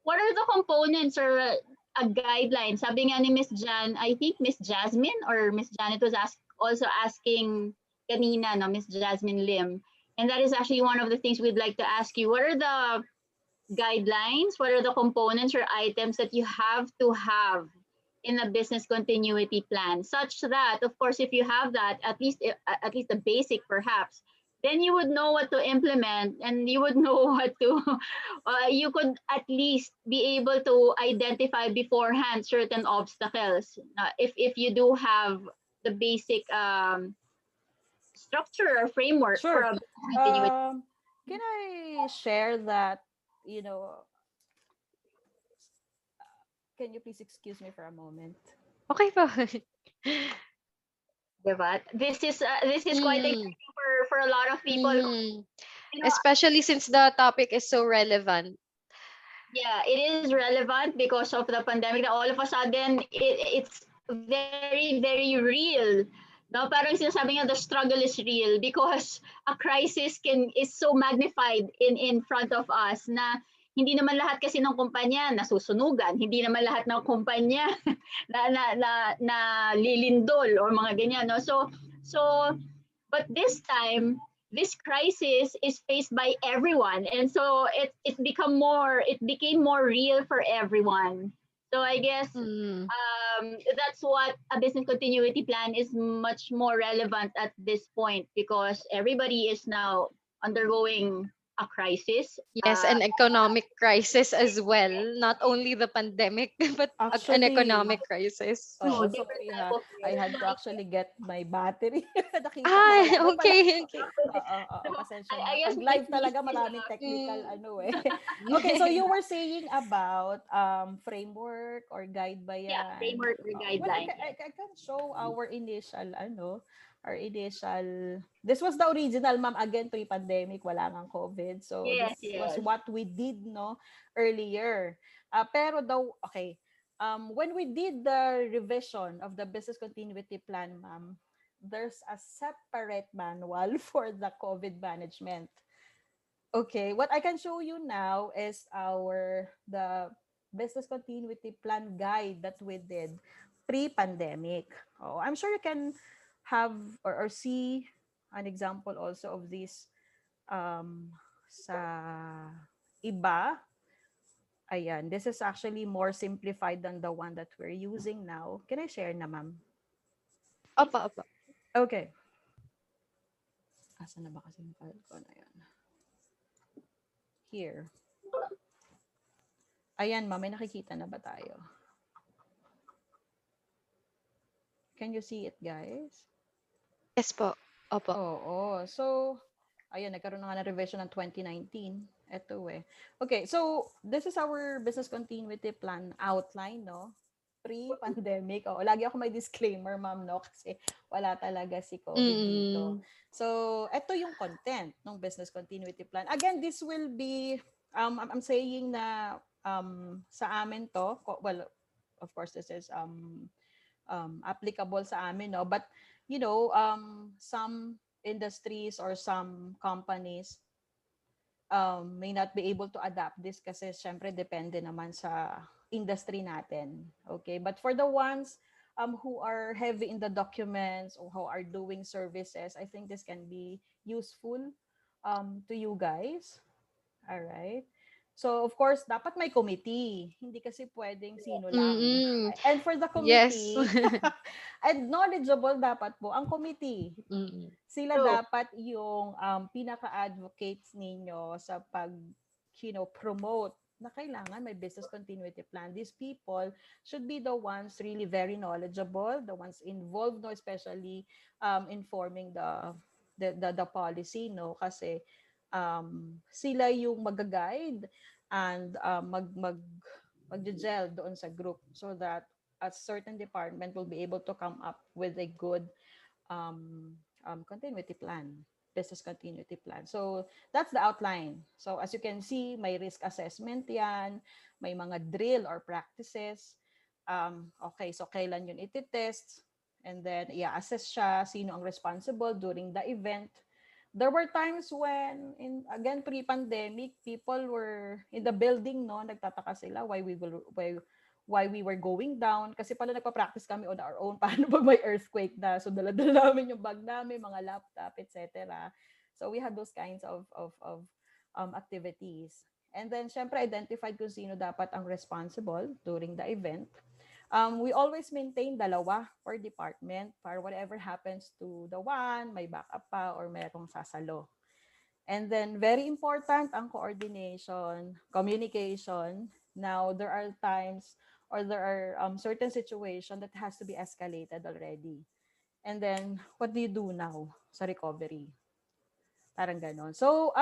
what are the components or a guideline? Sabi nga ni Miss Jan, I think Miss Jasmine or Miss Janet was also asking kanina, no, Miss Jasmine Lim. And that is actually one of the things we'd like to ask you. What are the guidelines? What are the components or items that you have to have in a business continuity plan, such that, of course, if you have that, at least the basic perhaps, then you would know what to implement and you would know what to, you could at least be able to identify beforehand certain obstacles. If you do have the basic structure or framework for Sure. a business continuity. Can I share that, you know, can you please excuse me for a moment? Okay po. Diba? This is quite Mm. exciting for a lot of people. Mhm. You know, Especially since the topic is so relevant. yeah, it is relevant because of the pandemic. That all of a sudden, it's very, very real. No, parang sinasabi nga the struggle is real because a crisis is so magnified in front of us na hindi naman lahat kasi ng kumpanya nasusunugan, hindi naman lahat ng kumpanya na lilindol or mga ganyan, no. So but this time this crisis is faced by everyone, and so it became more real for everyone. So I guess Mm. that's what a business continuity plan is much more relevant at this point because everybody is now undergoing a crisis. Yes, an economic crisis as well. Not only the pandemic, but an Actually, economic crisis. No, oo, different sorry type ha. of I had to like, actually get my battery. Nakita ko Ah, wala na pala. okay, okay. Oo, oo, so pasensya I na. guess Pag Miss live talaga Nissa, maraming technical Mm. ano eh. Okay, so you were saying about framework or guide ba yeah, yan? framework or Well, guideline. I can show our initial, this was the original, ma'am, again, pre-pandemic, wala ngang COVID. So Yes, this was yes. what we did, no, earlier. Pero daw, okay, when we did the revision of the business continuity plan, ma'am, there's a separate manual for the COVID management. Okay, what I can show you now is the business continuity plan guide that we did pre-pandemic. Oh, I'm sure you can have or see an example also of this sa iba. Ayan, this is actually more simplified than the one that we're using now. Can I share na, ma'am? Opo, opo. Okay. Asa na ba kasi yung file ko na yan? Here. Ayan, ma'am, may nakikita na ba tayo? Can you see it, guys? Yes po. Opo. Oo. So, ayun, nagkaroon na nga ng revision ng 2019. Ito eh. Okay, so this is our business continuity plan outline, no? Pre-pandemic. Oh, lagi ako may disclaimer, ma'am, no? Kasi wala talaga si COVID dito. Mm. So, ito yung content ng business continuity plan. Again, this will be, I'm saying na sa amin to, well, of course, this is applicable sa amin, no? But, some industries or some companies may not be able to adapt this kasi syempre depende naman sa industry natin. Okay? But for the ones who are heavy in the documents or who are doing services, I think this can be useful to you guys. All right. So, of course, dapat may committee. Hindi kasi pwedeng sino lang. Mm. And for the Yes. committee, and knowledgeable dapat po ang committee. Mm. Sila True. dapat yung pinaka-advocates ninyo sa promote na kailangan may business continuity plan. These people should be the ones really very knowledgeable, the ones involved, no, especially informing the policy, no, kasi sila yung mag-guide and mag-gel doon sa group so that a certain department will be able to come up with a good continuity plan, business continuity plan. So that's the outline. So as you can see, may risk assessment yan, may mga drill or practices. Okay, so kailan yun iti-test, and then i-assess siya, sino ang responsible during the event. there were times when, again, pre-pandemic, people were in the building, no, nagtataka sila why we were going down, kasi pala nagpa-practice kami on our own paano pag may earthquake na, so dala-dala namin yung bag namin, mga laptop, etc. So we had those kinds of activities. And then syempre identified kung sino dapat ang responsible during the event. We always maintain dalawa per department para whatever happens to the one, may backup pa or merong sasalo. And then very important ang coordination, communication. Now, there are times or there are certain situations that has to be escalated already. And then, what do you do now sa recovery? Parang ganon. So,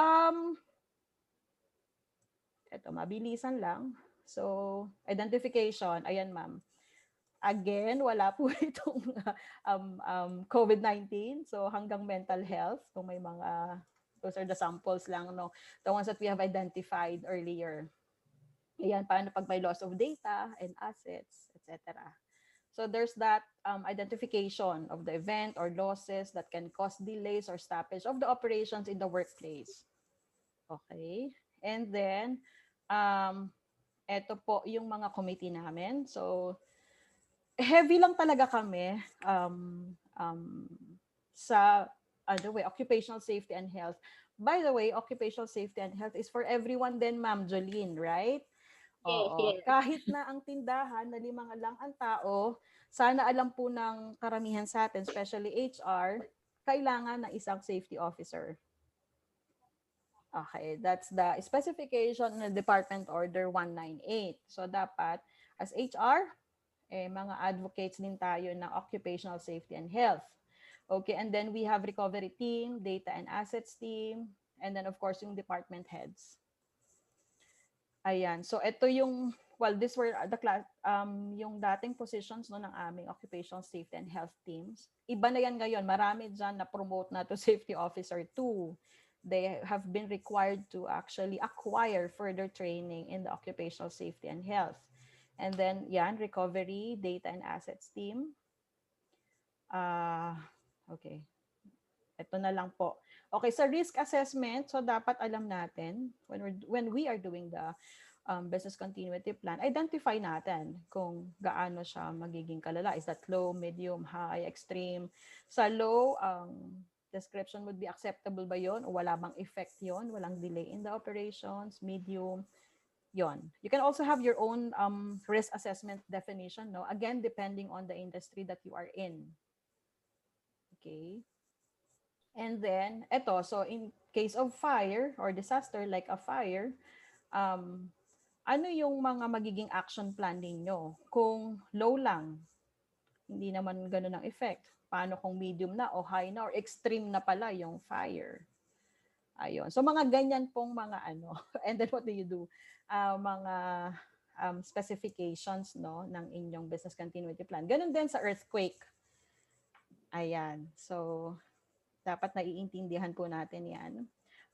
eto, mabilisan lang. So, identification, ayan ma'am. Again, wala po itong COVID-19. So hanggang mental health, kung may mga, those are the samples lang, no? The ones that we have identified earlier. Ayan, paano pag may loss of data and assets, etc. So there's that identification of the event or losses that can cause delays or stoppage of the operations in the workplace. Okay. And then, eto po yung mga committee namin. So, heavy lang talaga kami sa occupational safety and health. By the way, occupational safety and health is for everyone din, Ma'am Jolene, right? Oo. Yes. Kahit na ang tindahan na 5 lang ang tao, sana alam po ng karamihan sa atin, especially HR, kailangan ng isang safety officer. Okay, that's the specification ng Department Order 198. So dapat as HR, mga advocates din tayo ng occupational safety and health. Okay, and then we have recovery team, data and assets team, and then of course yung department heads. Ayan, so ito yung, well, these were the yung dating positions no ng aming occupational safety and health teams. Iba na yan ngayon, marami dyan na promote na to safety officer 2. They have been required to actually acquire further training in the occupational safety and health. And then, yan, recovery, data and assets team. Okay. Ito na lang po. Okay, sa risk assessment, so dapat alam natin, when we are doing the business continuity plan, identify natin kung gaano siya magiging kalala. Is that low, medium, high, extreme? Sa low, description would be acceptable ba yon o wala bang effect yon, walang delay in the operations, medium, yon. You can also have your own risk assessment definition, no? Again, depending on the industry that you are in. Okay. And then, eto, so in case of fire or disaster like a fire, ano yung mga magiging action plan ninyo? Kung low lang, hindi naman ganun ang effect. Paano kung medium na o high na or extreme na pala yung fire? Ayun. So mga ganyan pong mga ano. And then what do you do? Mga specifications, no, ng inyong business continuity plan. Ganun din sa earthquake. Ayan. So dapat naiintindihan po natin yan.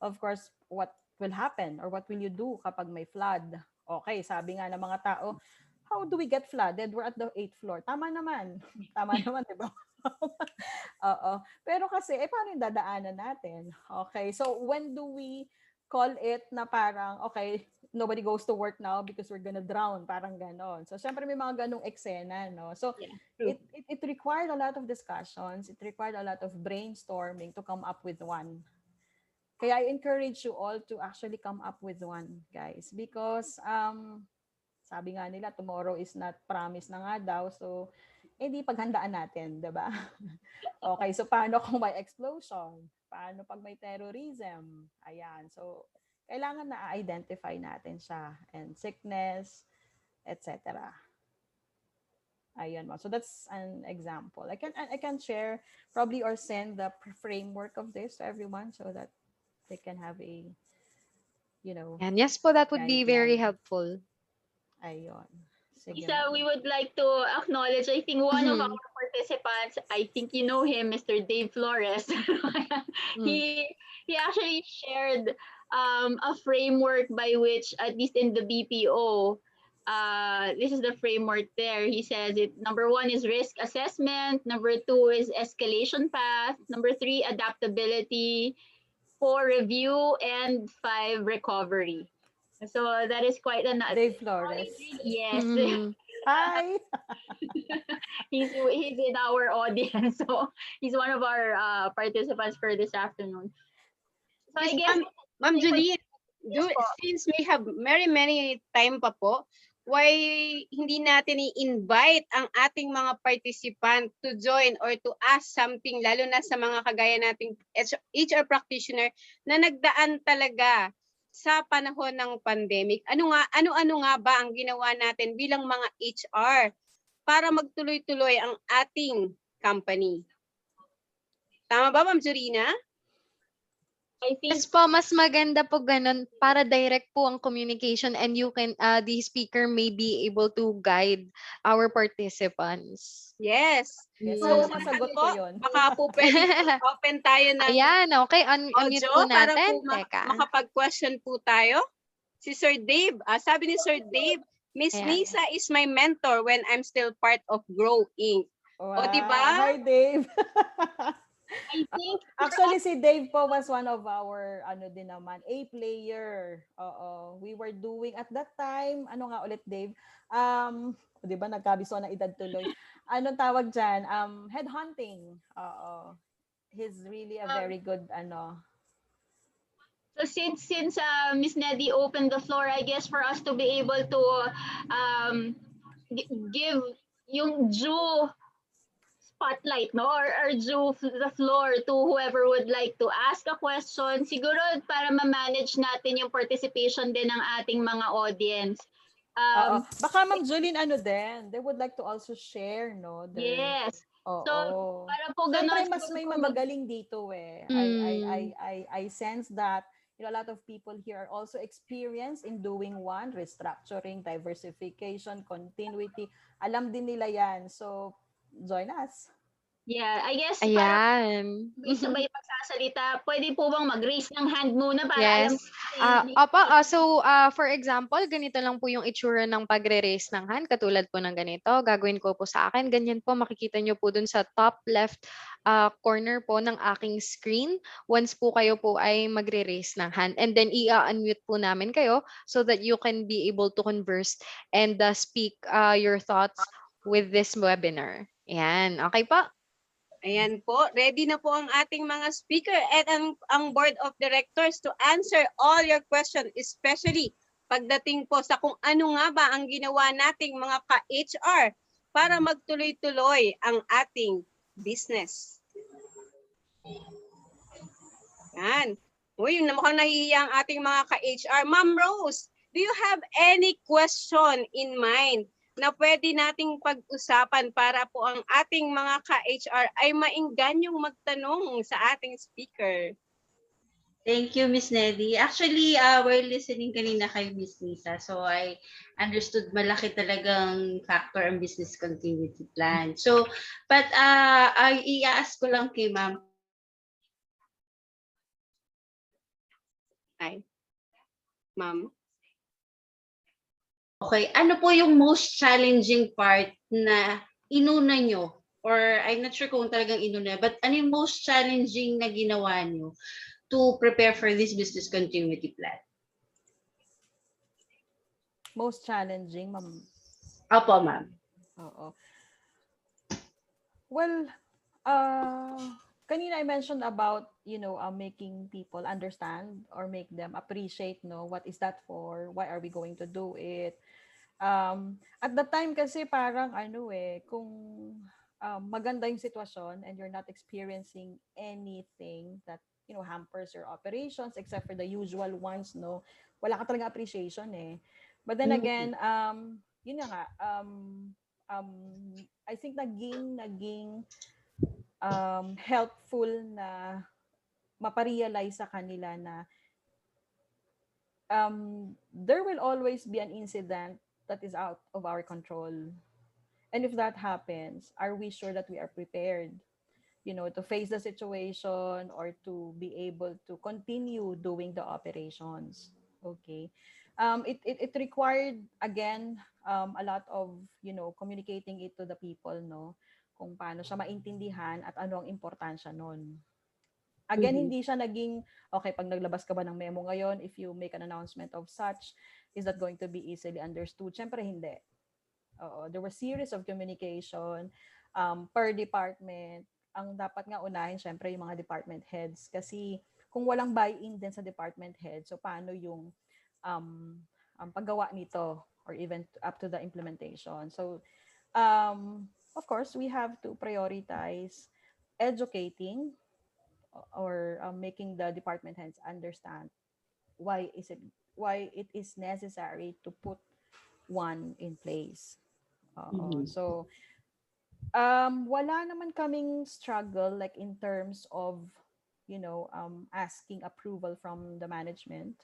Of course, what will happen or what will you do kapag may flood? Okay, sabi nga ng mga tao, how do we get flooded? We're at the 8th floor. Tama naman. Tama naman, di ba? Oo. Pero kasi, paano yung dadaanan natin? Okay, so when do we call it na parang, okay, nobody goes to work now because we're gonna drown, parang ganon. So, syempre may mga ganong eksena, no? So, Yeah, it required a lot of discussions. It required a lot of brainstorming to come up with one. Kaya I encourage you all to actually come up with one, guys. Because, sabi nga nila, tomorrow is not promised na nga daw. So, hindi paghandaan natin, diba? Okay, so paano kung may explosion? Paano pag may terrorism? Ayan, so kailangan na identify natin siya. And sickness, etc. Ayan mo. So that's an example. I can share probably or send the framework of this to everyone so that they can have a, you know, And yes po, that would be very guideline. helpful. Ayun. Sige, Isa, ma'am. we would like to acknowledge, I think one of our participants, I think you know him, Mr. Dave Flores. he actually shared a framework by which, at least in the BPO, this is the framework there. He says it. Number 1 is risk assessment. Number 2 is escalation path. Number 3, adaptability. 4 review, and 5 recovery. So that is quite an Dave Flores. yes. Mhm. Hi. He's in our audience, so he's one of our participants for this afternoon. So I Yes, guess Ma'am Julie, yes po. since we have many time pa po, why hindi natin i-invite ang ating mga participant to join or to ask something, lalo na sa mga kagaya nating HR practitioner na nagdaan talaga sa panahon ng pandemic. Ano-ano nga ba ang ginawa natin bilang mga HR para magtuloy-tuloy ang ating company? Tama ba, Ma'am Zurina? I think Yes po, mas maganda po ganun para direct po ang communication and you can, the speaker may be able to guide our participants. Yes. Yes, So, Mm. sasagot po, ko yun. baka po pwede open tayo ng Ayan, okay. Unmute audio po para natin. po Teka. makapag-question po tayo. Si Sir Dave, sabi ni Sir Dave, Miss Ayan. Nissa is my mentor when I'm still part of Grow Inc. Wow. O, diba? Hi, Dave. I think Actually, si Dave po was one of our, ano din naman, A player. Oo. We were doing, at that time, ano nga ulit, Dave? Di ba, nagkabiso na edad tuloy. Anong tawag dyan? Headhunting. Oo. He's really a very good, ano. so since Miss Neddy opened the floor, I guess for us to be able to um, give yung due spotlight, no, or due the floor to whoever would like to ask a question, siguro para ma-manage natin yung participation din ng ating mga audience. Oo. Baka Ma'am Jolene, ano din, they would like to also share, no? Yes. Oo. So, para po Siyempre, ganon, mas may siguro magagaling dito eh. Mm. I sense that a lot of people here are also experienced in doing one, restructuring, diversification, continuity. Alam din nila yan. So, join us. yeah, I guess para Ayan. sabay magsasalita, pwede po bang mag-raise ng hand muna para alam Yes. natin. Opo, so for example, ganito lang po yung itsura ng pagre-raise ng hand, katulad po ng ganito. Gagawin ko po sa akin, ganyan po, makikita nyo po dun sa top left corner po ng aking screen once po kayo po ay magre-raise ng hand. And then i-unmute po namin kayo so that you can be able to converse and speak your thoughts with this webinar. Yan, okay po? Ayan po, ready na po ang ating mga speaker at ang board of directors to answer all your questions, especially pagdating po sa kung ano nga ba ang ginawa nating mga ka-HR para magtuloy-tuloy ang ating business. Yan. Uy, mukhang nahihiya ang ating mga ka-HR. Ma'am Rose, do you have any question in mind na pwede nating pag-usapan para po ang ating mga ka-HR ay mainganyong magtanong sa ating speaker? Thank you, Miss Neddy. Actually, we're listening kanina kay Miss Nissa. So, I understood malaki talagang factor ang business continuity plan. So, but i-ask ko lang kay ma'am. Ay, ma'am. Okay, ano po yung most challenging part na inuna nyo? Or I'm not sure kung talagang inuna, but ano yung most challenging na ginawa nyo to prepare for this business continuity plan? Most challenging, Ma'am. Opo, ma'am. Oo. Well, kanina I mentioned about, making people understand or make them appreciate, what is that for? Why are we going to do it? At the time kasi parang kung maganda yung sitwasyon and you're not experiencing anything that, hampers your operations except for the usual ones, no? Wala ka talaga appreciation eh. But then again, yun na nga, I think naging helpful na maparealize sa kanila na there will always be an incident that is out of our control. And if that happens, are we sure that we are prepared, to face the situation or to be able to continue doing the operations? Okay. It required, again, a lot of, communicating it to the people, no? Kung paano siya maintindihan at ano ang importansya nun. Again, Mhm. hindi siya naging, okay, pag naglabas ka ba ng memo ngayon, if you make an announcement of such, is that going to be easily understood? Siyempre, hindi. Oo, there was series of communication per department. Ang dapat nga unahin, syempre, yung mga department heads. Kasi kung walang buy-in din sa department head, so paano yung paggawa nito or even up to the implementation. So, of course, we have to prioritize educating or making the department heads understand why is it why it is necessary to put one in place. Mhm. So, wala naman kaming struggle like in terms of, asking approval from the management.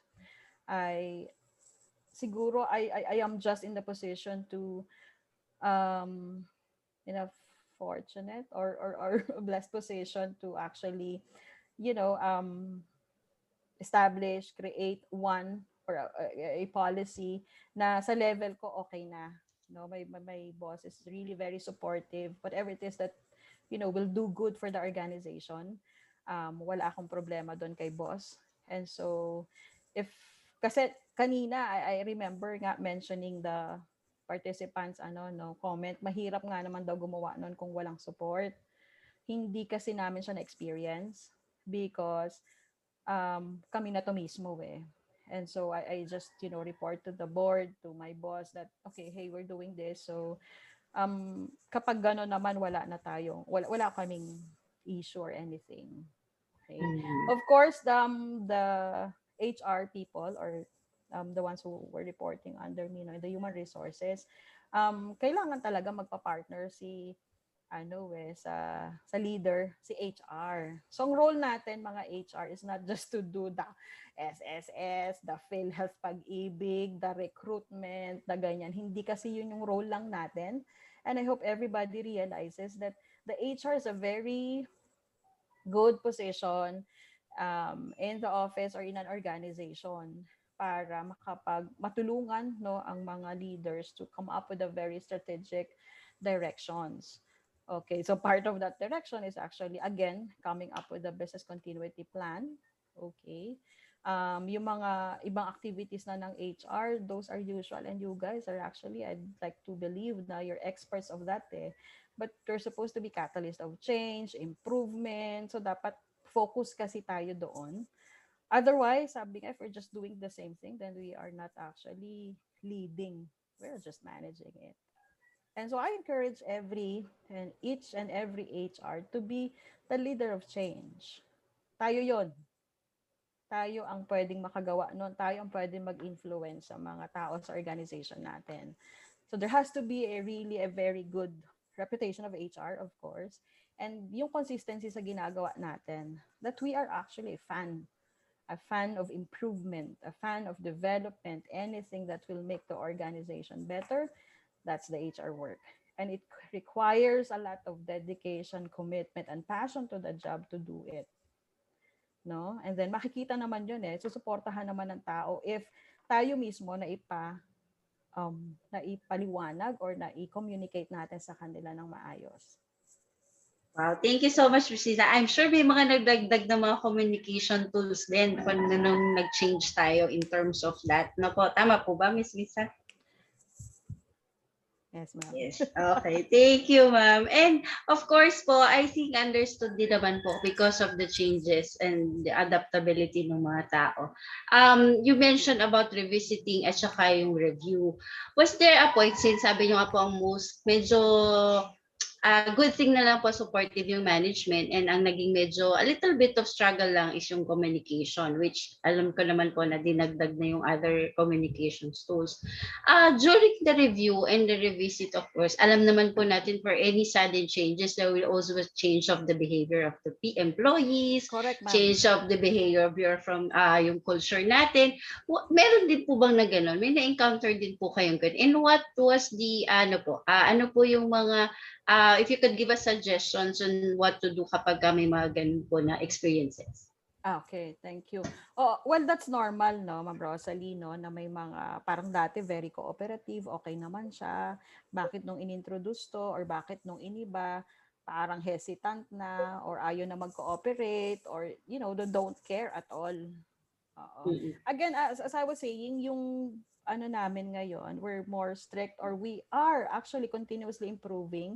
I siguro I am just in the position to um in a fortunate or blessed position to actually, you know, establish, create one or a policy na sa level ko okay na. No, my boss is really very supportive. Whatever it is that, will do good for the organization. Wala akong problema doon kay boss. And so, if, kasi kanina, I remember nga mentioning the participants, comment, mahirap nga naman daw gumawa noon kung walang support. Hindi kasi namin siya na-experience because kami na to mismo eh. And so I just, report to the board, to my boss that, okay, hey, we're doing this. So, kapag gano'n naman, wala kaming issue or anything. Okay. Of course, the HR people or the ones who were reporting under me, the human resources, kailangan talaga magpa-partner sa leader, si HR. So, ang role natin, mga HR, is not just to do the SSS, the PhilHealth Pag-ibig, the recruitment, the ganyan. Hindi kasi yun yung role lang natin. And I hope everybody realizes that the HR is a very good position in the office or in an organization para matulungan ang mga leaders to come up with a very strategic directions. Okay, so part of that direction is actually, again, coming up with a business continuity plan. Okay. Yung mga ibang activities na ng HR, those are usual and you guys are actually, I'd like to believe na you're experts of that eh. But you're supposed to be catalyst of change, improvement. So dapat focus kasi tayo doon. Otherwise, sabi nga, if we're just doing the same thing, then we are not actually leading. We're just managing it. And so I encourage each and every HR to be the leader of change. Tayo yon. Tayo ang pwedeng makagawa nun. Tayo ang pwedeng mag-influence sa mga tao sa organization natin. So there has to be a very good reputation of HR, of course. And yung consistency sa ginagawa natin, that we are actually a fan of improvement, a fan of development, anything that will make the organization better, that's the HR work. And it requires a lot of dedication, commitment, and passion to the job to do it. No? And then makikita naman yun susuportahan naman ng tao if tayo mismo naipaliwanag or na-communicate natin sa kanila ng maayos. Wow, thank you so much, Miss Lisa. I'm sure may mga nagdagdag na mga communication tools din nung nag-change tayo in terms of that. No po, tama po ba, Miss Lisa? Yes, ma'am. Yes. Okay. Thank you, ma'am. And of course po, I think understood din naman po because of the changes and the adaptability ng mga tao. You mentioned about revisiting at saka yung review. Was there a point, since sabi nyo nga po ang most medyo good thing na lang po supportive yung management, and ang naging medyo a little bit of struggle lang is yung communication, which alam ko naman po na dinagdag na yung other communications tools. During the review and the revisit, of course, alam naman po natin for any sudden changes, there will also be change of the behavior of the employees, Correct, ma'am. change of the behavior from yung culture natin. Meron din po bang na gano'n? May na-encounter din po kayong gano'n? And what was the, ano po yung mga if you could give us suggestions on what to do kapag may mga ganun po na experiences. Okay, thank you. Oh, well, that's normal, no, Ma'am Rosalie, no, na may mga parang dati very cooperative, okay naman siya. Bakit nung inintroduce to or bakit nung iniba, parang hesitant na or ayaw na mag-cooperate or don't care at all. Oo. Mm-mm. Again, as I was saying, yung ano namin ngayon, we're more strict or we are actually continuously improving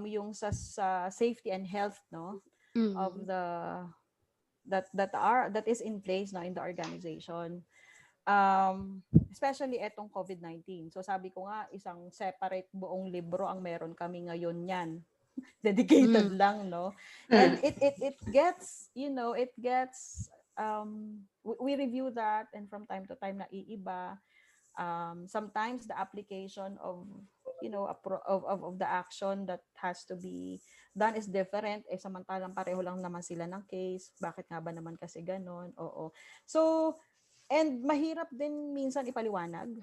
yung sa safety and health of Mm. the that is in place in the organization. Especially etong COVID-19. So sabi ko nga, isang separate buong libro ang meron kami ngayon yan. Dedicated Mm. lang, no? And it gets, it gets we review that, and from time to time naiiba. Sometimes the application of of the action that has to be done is different, samantalang pareho lang naman sila ng case. Bakit nga ba naman kasi ganon? Oo. So, and mahirap din minsan ipaliwanag,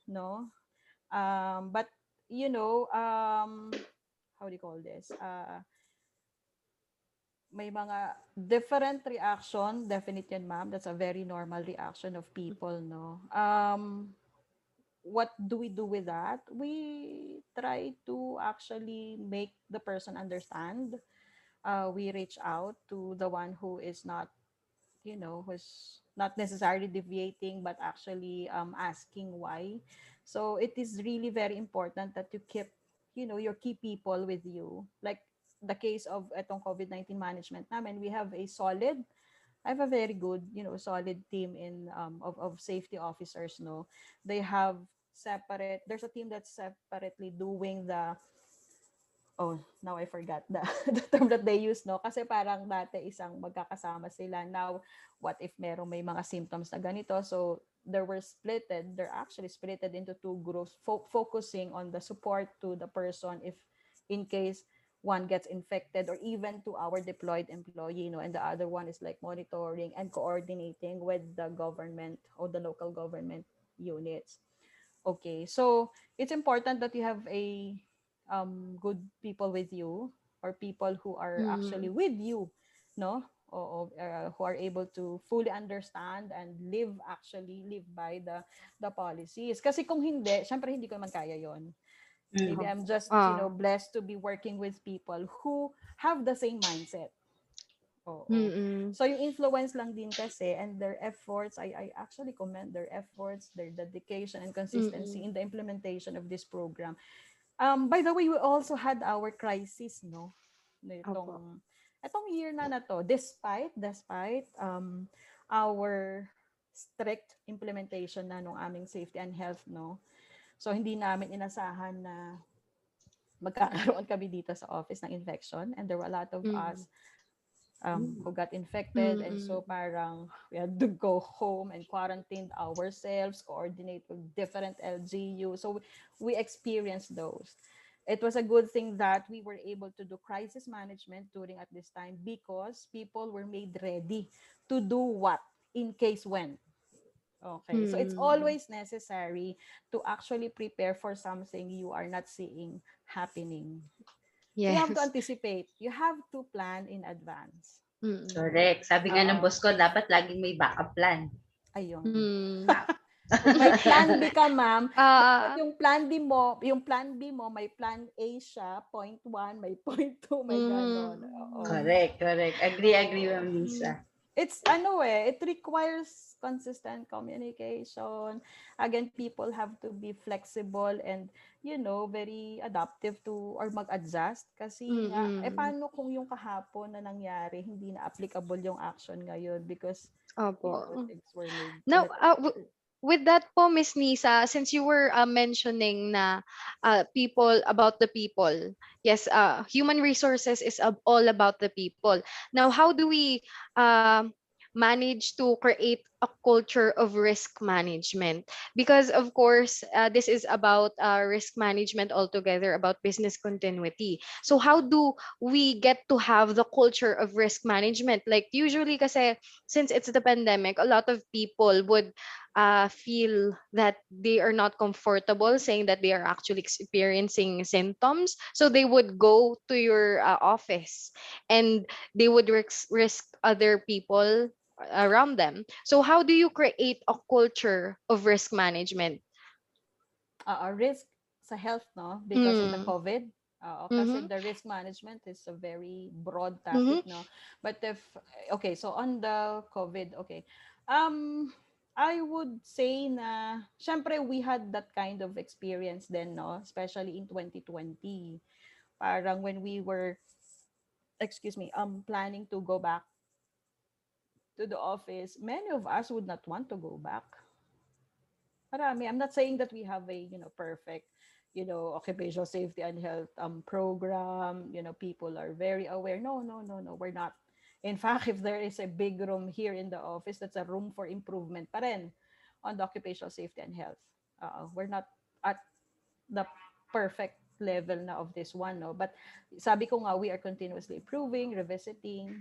no? But how do you call this? May mga different reaction, definite yan, ma'am. That's a very normal reaction of people, no? What do we do with that? We try to actually make the person understand. We reach out to the one who is not, who's not necessarily deviating, but actually asking why. So it is really very important that you keep, your key people with you. Like the case of etong COVID-19 management namin, we have I have a very good, solid team in of safety officers, no. They have there's a team that's separately doing oh, now I forgot the term that they use, no? Kasi parang dati isang magkakasama sila. Now, what if may mga symptoms na ganito? So, they're actually splitted into two groups, focusing on the support to the person if in case one gets infected, or even to our deployed employee, and the other one is like monitoring and coordinating with the government or the local government units. Okay, so it's important that you have a good people with you, or people who are actually Mm. with you, no? Who are able to fully understand and live by the policies. Kasi kung hindi, syempre hindi ko naman kaya yon. Mm. Maybe I'm just, Ah. blessed to be working with people who have the same mindset. Oo. Mm. So yung influence lang din kasi, and their efforts, I actually commend their efforts, their dedication and consistency Mm. in the implementation of this program. By the way, we also had our crisis, no? Opo. Itong year na to, despite our strict implementation na nung aming safety and health, no? So hindi namin inasahan na magkakaroon kami dito sa office ng infection, and there were a lot of Mm. us who got infected, and Mm. so parang we had to go home and quarantine ourselves, coordinate with different LGU. So we experienced those. It was a good thing that we were able to do crisis management during at this time, because people were made ready to do what in case when. Okay, so it's Mm. always necessary to actually prepare for something you are not seeing happening. So you have to Yes. anticipate. You have to plan in advance. Mm. Correct. Sabi nga ng Oo. boss ko, dapat laging may backup plan. Ayun. Mm. May plan B ka, ma'am. Dapat Ah. yung plan B mo, may plan A siya, point 1, may point 2, may ganon. Oo. Mm. Correct. Agree, Ma'am Oo. Lisa. It's it requires consistent communication. Again, people have to be flexible and, very adaptive to or mag-adjust. Kasi nga, Mm. paano kung yung kahapon na nangyari, hindi na applicable yung action ngayon because, Opo. things were made a Now, little with that po, Miss Nisa, since you were mentioning na people about the people, yes, human resources is all about the people. Now, how do we manage to create a culture of risk management? Because of course, this is about risk management altogether, about business continuity. So, how do we get to have the culture of risk management? Like usually, kasi since it's the pandemic, a lot of people would feel that they are not comfortable saying that they are actually experiencing symptoms. So they would go to your office, and they would risk other people around them. So how do you create a culture of risk management? risk sa health, no? Because of the Mm. COVID. Kasi Mhm. the risk management is a very broad Mhm. topic, no? But if, okay, so on the COVID, okay. Um, I would say na, syempre we had that kind of experience then, no? Especially in 2020. Parang when we were, excuse me, planning to go back to the office, many of us would not want to go back. Marami. I'm not saying that we have a, perfect, occupational safety and health program. People are very aware. No, no, no, no, we're not. In fact, if there is a big room here in the office, that's a room for improvement pa rin on the occupational safety and health. We're not at the perfect level na of this one, no? But sabi ko nga, we are continuously improving, revisiting,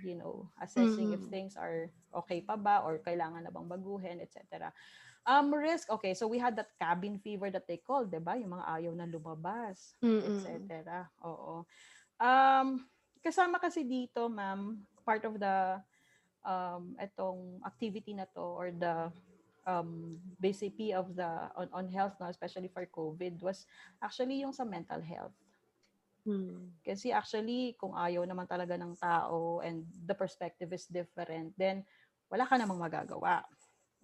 assessing if Mm. things are okay pa ba or kailangan na bang baguhin, etc. Risk, okay, so we had that cabin fever that they call, 'di ba? Yung mga ayaw na lumabas, Mm. etc. Oo. Um, Kasama kasi dito, ma'am, part of the itong activity na to or the BCP of the on health now, especially for COVID, was actually yung sa mental health. Mm. Kasi actually, kung ayaw naman talaga ng tao and the perspective is different, then wala ka namang magagawa.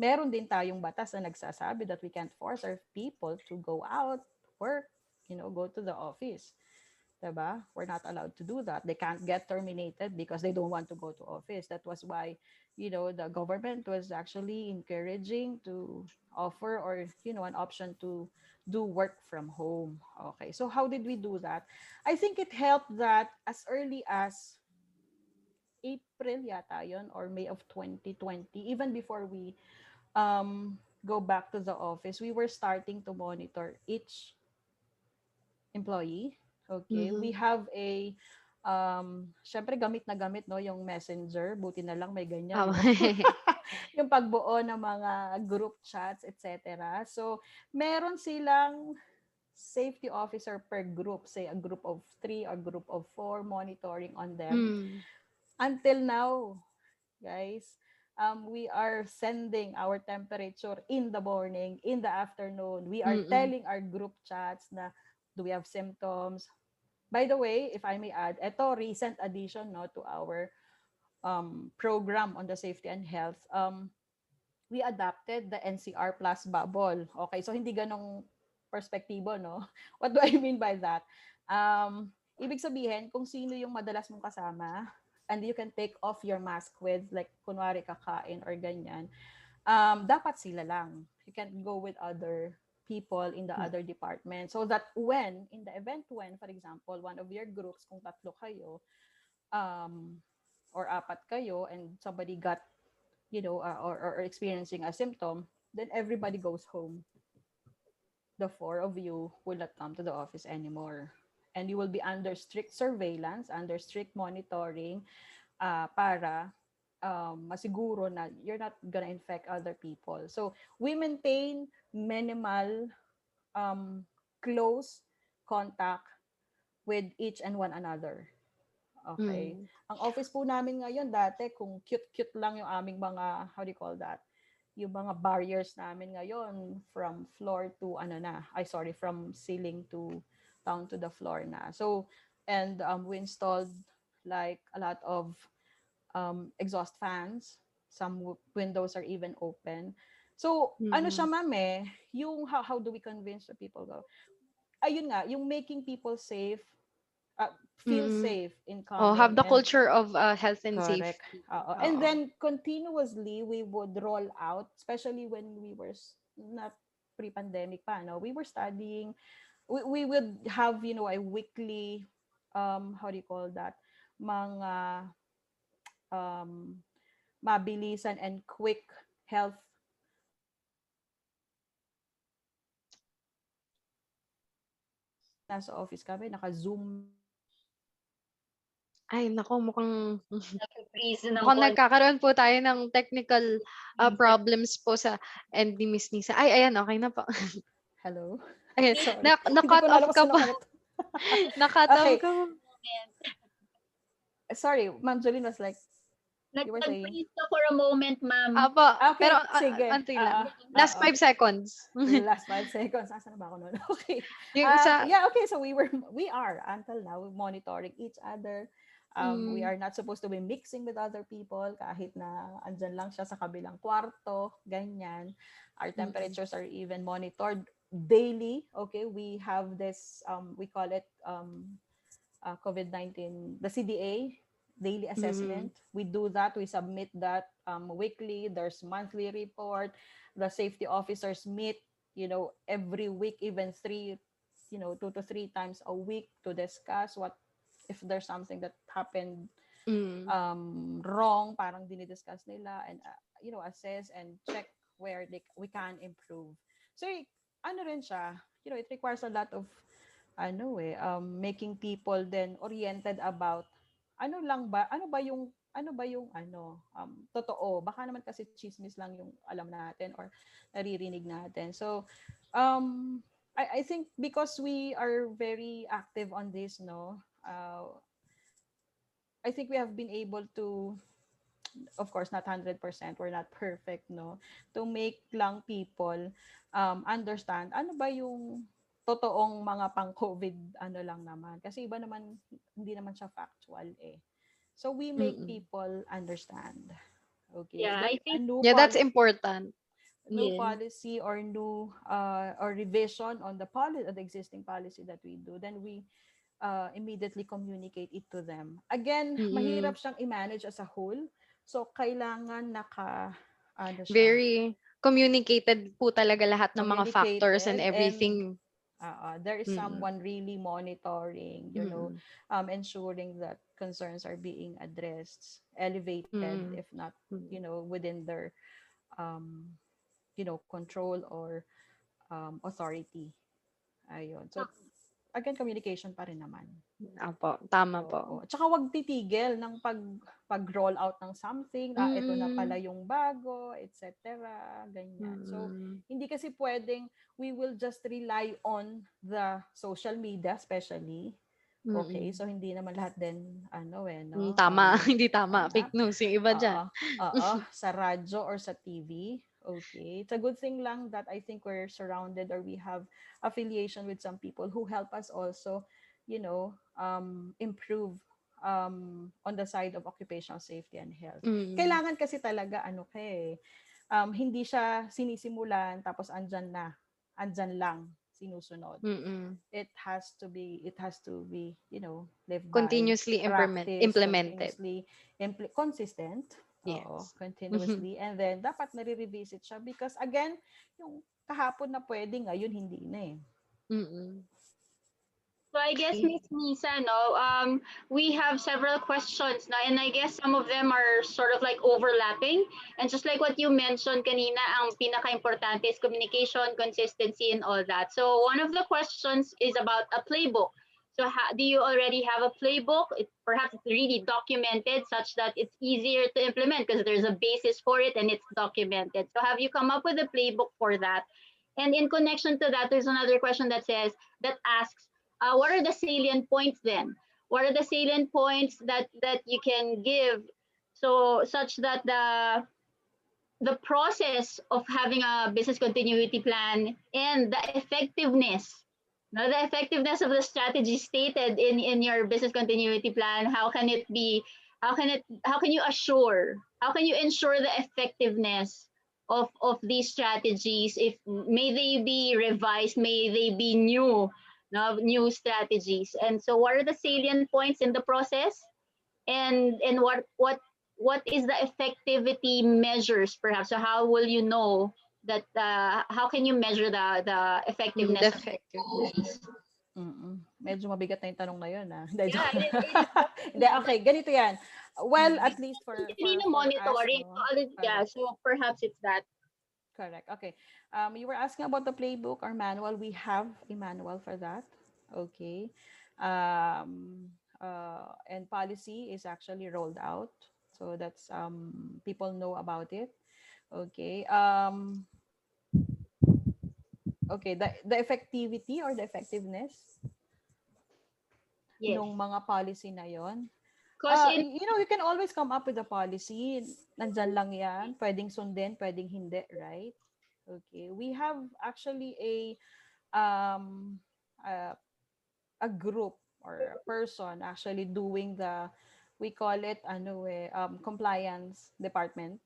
Meron din tayong batas na nagsasabi that we can't force our people to go out, work, go to the office. Diba? We're not allowed to do that. They can't get terminated because they don't want to go to office. That was why, the government was actually encouraging to offer or, an option to do work from home. Okay. So how did we do that? I think it helped that as early as April yata yon or May of 2020, even before we go back to the office, we were starting to monitor each employee. Okay, we Mhm. have a syempre gamit na gamit no yung messenger, buti na lang may ganyan Tama. yung yung pagbuo ng mga group chats, etc. So, meron silang safety officer per group, say a group of 3 or group of 4 monitoring on them. Mm. Until now, guys, we are sending our temperature in the morning, in the afternoon. We are Mm. telling our group chats na do we have symptoms. By the way, if I may add, ito recent addition no to our program on the safety and health. We adapted the NCR plus bubble. Okay, so hindi ganong perspektibo, no? What do I mean by that? Ibig sabihin, kung sino yung madalas mong kasama, and you can take off your mask with, like, kunwari kakain or ganyan, dapat sila lang. You can't go with other people in the other department. So that when, in the event when, for example, one of your groups, kung tatlo kayo, um, or apat kayo, and somebody got, or experiencing a symptom, then everybody goes home. The four of you will not come to the office anymore. And you will be under strict surveillance, under strict monitoring, para masiguro na you're not gonna infect other people. So we maintain minimal close contact with each and one another. Okay. Mm. Ang office po namin ngayon dati, kung cute-cute lang yung aming mga, how do you call that? Yung mga barriers namin ngayon from floor to from ceiling to down to the floor na. So, and we installed like a lot of exhaust fans. Some windows are even open. So, ano siya, Mm. ma'am, yung how do we convince the people go? Ayun nga, yung making people safe, feel Mm. safe in Oh, have coming the and culture of health and correct. safety. And Oo. then continuously we would roll out, especially when we were not pre-pandemic pa, no? We were studying. We would have, a weekly how do you call that? Mga um mabilisan and quick health nasa office kami, naka-Zoom. Ay naku, mukhang Nag-freeze ng mukhang konti. nagkakaroon po tayo ng technical problems po sa end ni Miss Nissa. Ay, ayan, okay na po. Hello. Ayan, Sorry. Hindi na-cut ko na off alam kung ka sino po. ka. Na-cut off Okay. ka po. Sorry, Ma'am Jolene was like, You were saying? Nag-freeze ka for a moment, ma'am. Apo, Okay, pero sige. antay lang. Last Oo. 5 seconds. Last 5 seconds. Asan na ba ako nun? Okay. Yung sa Yeah, okay. So we are until now monitoring each other. We mm, are not supposed to be mixing with other people kahit na andyan lang siya sa kabilang kwarto, ganyan. Our mm, temperatures are even monitored daily. Okay, we have this we call it COVID-19, the CDA, daily mm, assessment. We do that. We submit that weekly. There's monthly report. The safety officers meet, every week, even 2 to 3 times a week to discuss what if there's something that happened mm, wrong, parang dinidiscuss nila and assess and check where we can improve. So ano rin siya, it requires a lot of making people then oriented about ano ba yung totoo. Baka naman kasi chismis lang yung alam natin or naririnig natin. So I think because we are very active on this, no, I think we have been able to, of course, not 100%, we're not perfect, no, to make lang people understand ano ba yung totoong mga pang-COVID lang naman. Kasi iba naman, hindi naman siya factual eh. So we make mm. people understand. Okay. If Yeah, there's I a think Yeah, that's important. new yes. policy or new or revision on the existing policy that we do, then we immediately communicate it to them. Again, Mm. mahirap siyang i-manage as a whole. So, kailangan siya, Very communicated po talaga lahat ng mga factors and communicated, and everything. there is Mm, someone really monitoring, mm, ensuring that concerns are being addressed, elevated, mm, if not, mm. within their, um, control or authority. Ayun. So, again, communication pa rin naman. Opo, tama po. Oo. Tsaka wag titigil ng pag-roll out ng something, ito na pala Mm, yung bago, etc. Ganyan. So, mm, hindi kasi pwedeng we will just rely on the social media especially. Okay, mm. so hindi naman lahat din no? Tama, hindi tama. Tama. Fake news yung iba Oo. diyan. Oo, sa radyo or sa TV. Okay. It's a good thing lang that I think we're surrounded or we have affiliation with some people who help us also, improve on the side of occupational safety and health. Mm, Kailangan kasi talaga hindi siya sinisimulan tapos andyan lang sinusunod. mm. It has to be lived by, Continuously practice implemented. continuously, consistent, oo, Yes. continuously, and then dapat nare-revisit siya because again yung kahapon na pwede ngayon hindi na eh. Mm. So I guess Okay. Miss Nisa, no, we have several questions now, and I guess some of them are sort of like overlapping. And just like what you mentioned kanina, ang pinaka-importante is communication, consistency, and all that. So one of the questions is about a playbook. So do you already have a playbook? Perhaps it's really documented such that it's easier to implement because there's a basis for it and it's documented. So have you come up with a playbook for that? And in connection to that, there's another question that asks, what are the salient points then? What are the salient points that you can give so such that the process of having a business continuity plan and the effectiveness, now the effectiveness of the strategy stated in your business continuity plan, how can you assure, how can you ensure the effectiveness of these strategies, if may they be revised, may they be new, no, new strategies. And so what are the salient points in the process, and what is the effectivity measures perhaps? So how will you know that how can you measure the effectiveness of Effectiveness. these? Medyo mabigat na yung tanong na yun Hindi, Yeah, joke. it is Hindi, okay, ganito yan. Well, at least for really us, monitoring. no? Yeah, Correct. so perhaps it's that. Correct. Okay. You were asking about the playbook or manual. We have a manual for that. Okay. And policy is actually rolled out. So that's people know about it. Okay. Okay. The effectivity or the effectiveness Yes. nung mga policy na yon. Because in You can always come up with a policy. Nandyan lang yan. Pwedeng sundin, pwedeng hindi, right? Okay. We have actually um a, a group or a person actually doing we call it compliance department.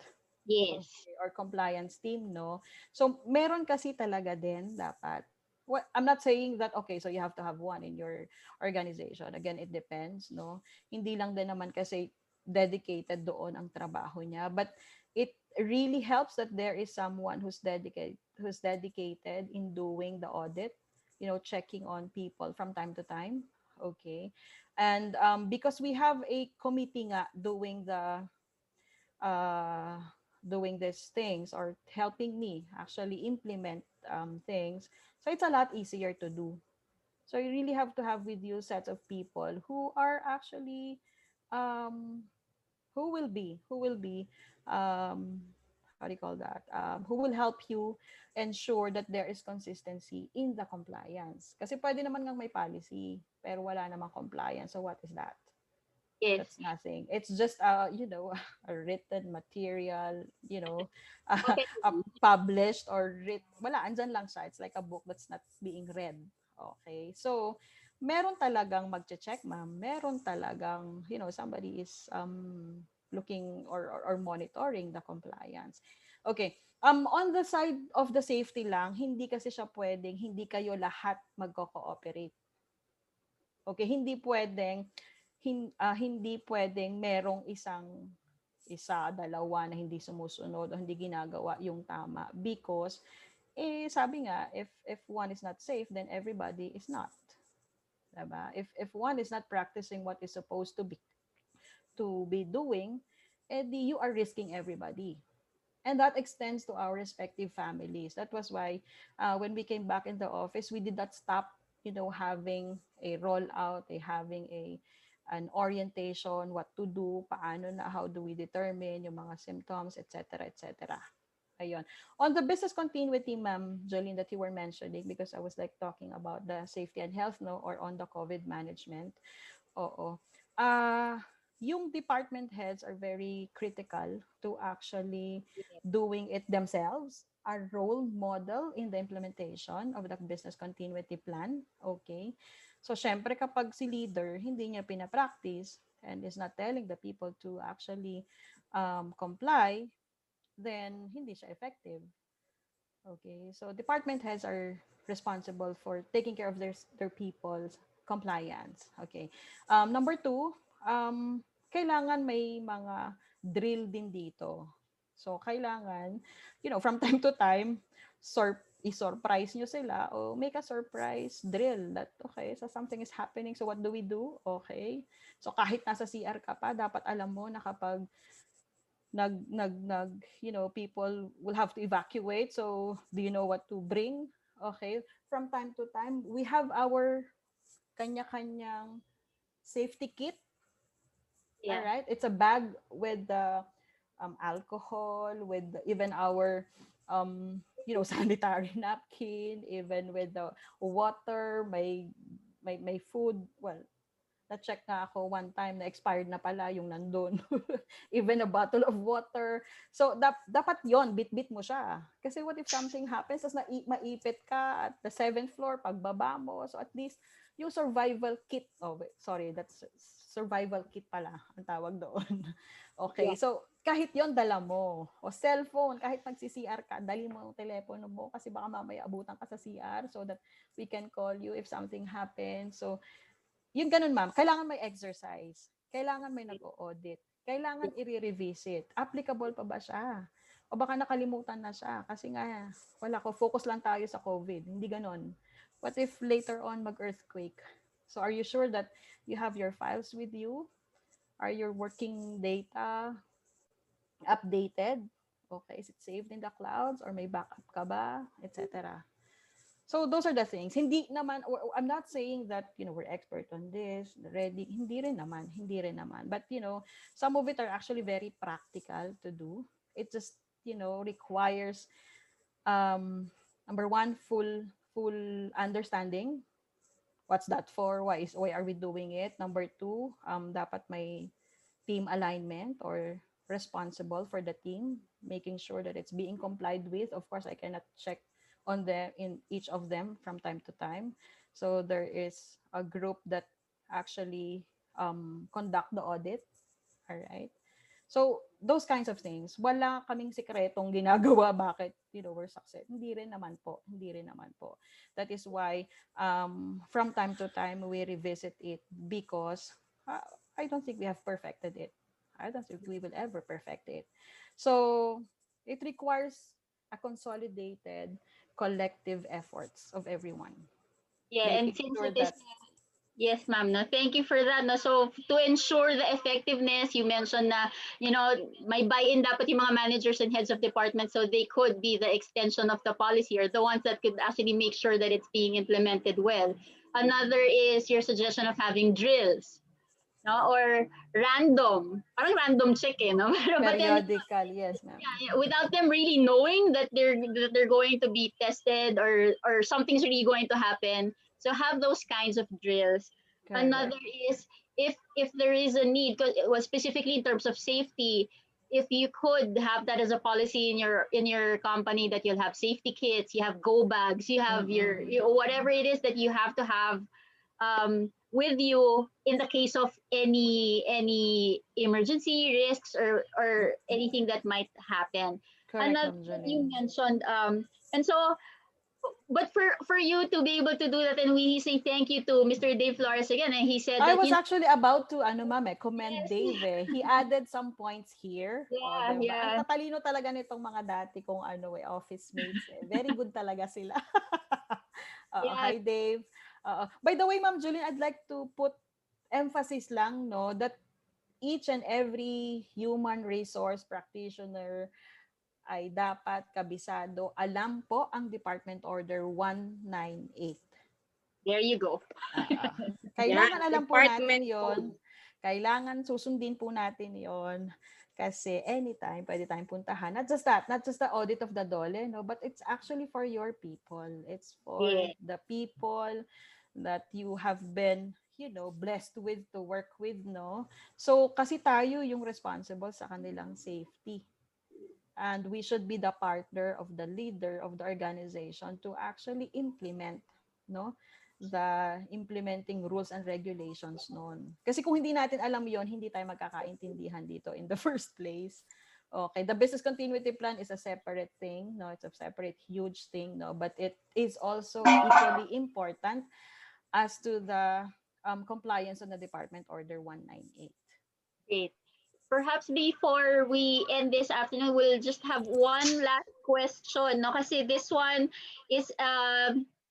yes, Okay, or compliance team, no? So, meron kasi talaga din dapat. Well, I'm not saying that, okay, so you have to have one in your organization. Again, it depends, no? Hindi lang din naman kasi dedicated doon ang trabaho niya. But it really helps that there is someone who's dedicated in doing the audit, checking on people from time to time. Okay. And because we have a committee nga uh, doing these things or helping me actually implement things. So it's a lot easier to do. So you really have to have with you sets of people who are actually um, who will be how do you call that? Who will help you ensure that there is consistency in the compliance. Kasi pwede naman ngang may policy, pero wala namang compliance. So what is that? yes. That's nothing. It's just a written material, Okay. published or wala, andyan lang siya. It's like a book that's not being read. Okay. So, meron talagang magche-check, ma'am. Meron talagang, somebody is looking or monitoring the compliance. Okay. On the side of the safety lang, hindi kasi siya pwedeng hindi kayo lahat magko-cooperate. Okay, hindi pwedeng merong dalawa na hindi sumusunod o hindi ginagawa yung tama because sabi nga if one is not safe then everybody is not. Diba? If one is not practicing what is supposed to be doing, you are risking everybody. And that extends to our respective families. That was why when we came back in the office, we did not stop, having a rollout, having an orientation, what to do, paano na, how do we determine yung mga symptoms, etc., etc. Ayun. On the business continuity, Ma'am Jolene, that you were mentioning, because I was like talking about the safety and health, no, or on the COVID management. Oo. Ah, yung department heads are very critical to actually doing it themselves, a role model in the implementation of the business continuity plan. Okay. So, syempre kapag si leader, hindi niya pinapractice and is not telling the people to actually comply, then hindi siya effective. Okay, so department heads are responsible for taking care of their people's compliance. Okay. Number two, kailangan may mga drill din dito. So, kailangan, from time to time, i-surprise nyo sila o make a surprise drill that, okay, so something is happening. So, what do we do? Okay. So, kahit nasa CR ka pa, dapat alam mo na kapag people will have to evacuate. So, do you know what to bring? Okay. From time to time, we have our kanya-kanyang safety kit. All Yeah. right. It's a bag with the alcohol, with even our sanitary napkin, even with the water, may food. Well, na-check nga ako one time na expired na pala yung nandun. Even a bottle of water. So, dapat yon bit-bit mo siya. Kasi what if something happens, tapos maipit ka at the 7th floor, pagbaba mo. So, at least, yung survival kit, sorry, that's survival kit pala ang tawag doon. Okay, Yeah. so, kahit yon dala mo. O cellphone, kahit magsi-CR ka, dali mo yung telepono mo kasi baka mamaya abutan ka sa CR so that we can call you if something happens. So, yung ganun, ma'am, kailangan may exercise. Kailangan may nag-audit. Kailangan i-revisit. Applicable pa ba siya? O baka nakalimutan na siya? Kasi nga, wala ko, focus lang tayo sa COVID. Hindi ganun. What if later on mag-earthquake? So are you sure that you have your files with you? Are your working data updated? Okay, is it saved in the clouds? Or may backup ka ba? Etc. So those are the things. Hindi naman, I'm not saying that, we're expert on this, ready. Hindi rin naman. But, some of it are actually very practical to do. It just, requires, number one, full understanding. What's that for? Why are we doing it? Number two, dapat may team alignment or responsible for the team, making sure that it's being complied with. Of course, I cannot check on them in each of them from time to time. So there is a group that actually conduct the audit. All right. So those kinds of things, wala kaming sikretong ginagawa bakit we're success. Hindi rin naman po. Hindi rin naman po. That is why from time to time we revisit it because uh, I don't think we have perfected it. I don't think we will ever perfect it. So it requires a consolidated collective efforts of everyone, Yeah, and making since sure it is that yes, ma'am. No, thank you for that. No, so to ensure the effectiveness, you mentioned na, may buy-in dapat yung mga managers and heads of department so they could be the extension of the policy or the ones that could actually make sure that it's being implemented well. Another is your suggestion of having drills, no, or parang random check, no? But then periodical, yes, ma'am. yeah, without them really knowing that they're going to be tested or something's really going to happen. So have those kinds of drills. Correct. Another is if there is a need, because it was specifically in terms of safety, if you could have that as a policy in your company that you'll have safety kits, you have go bags, you have whatever it is that you have to have with you in the case of any emergency risks or anything that might happen. Correct, Another Ma'am that you Jolene. mentioned, and so, but for you to be able to do that, and we say thank you to Mr. Dave Flores again, and he said I that was actually about to ma'am, commend yes, Dave eh. He added some points here. O, yeah, 'di ba? Ang yeah, tatalino talaga nitong mga dati kong office mates eh. Very good talaga sila. yeah, Hi Dave. By the way, Ma'am Julie, I'd like to put emphasis lang no that each and every human resource practitioner ay dapat kabisado. Alam po ang Department Order 198. there you go. Oo. Yan, Kailangan alam po natin department yon. code. Kailangan susundin po natin yon. Kasi anytime, pwede tayong puntahan. Not just that, not just the audit of the DOLE, no, but it's actually for your people. It's for Yeah, the people that you have been, blessed with to work with, no? So, kasi tayo yung responsible sa kanilang safety. And we should be the partner of the leader of the organization to actually implement no the implementing rules and regulations noon. Kasi kung hindi natin alam yon, hindi tayo magkakaintindihan dito in the first place. Okay, the business continuity plan is a separate thing, no, it's a separate huge thing, no, but it is also equally important as to the compliance on the Department Order 198. great. Perhaps before we end this afternoon, we'll just have one last question, no? Kasi this one is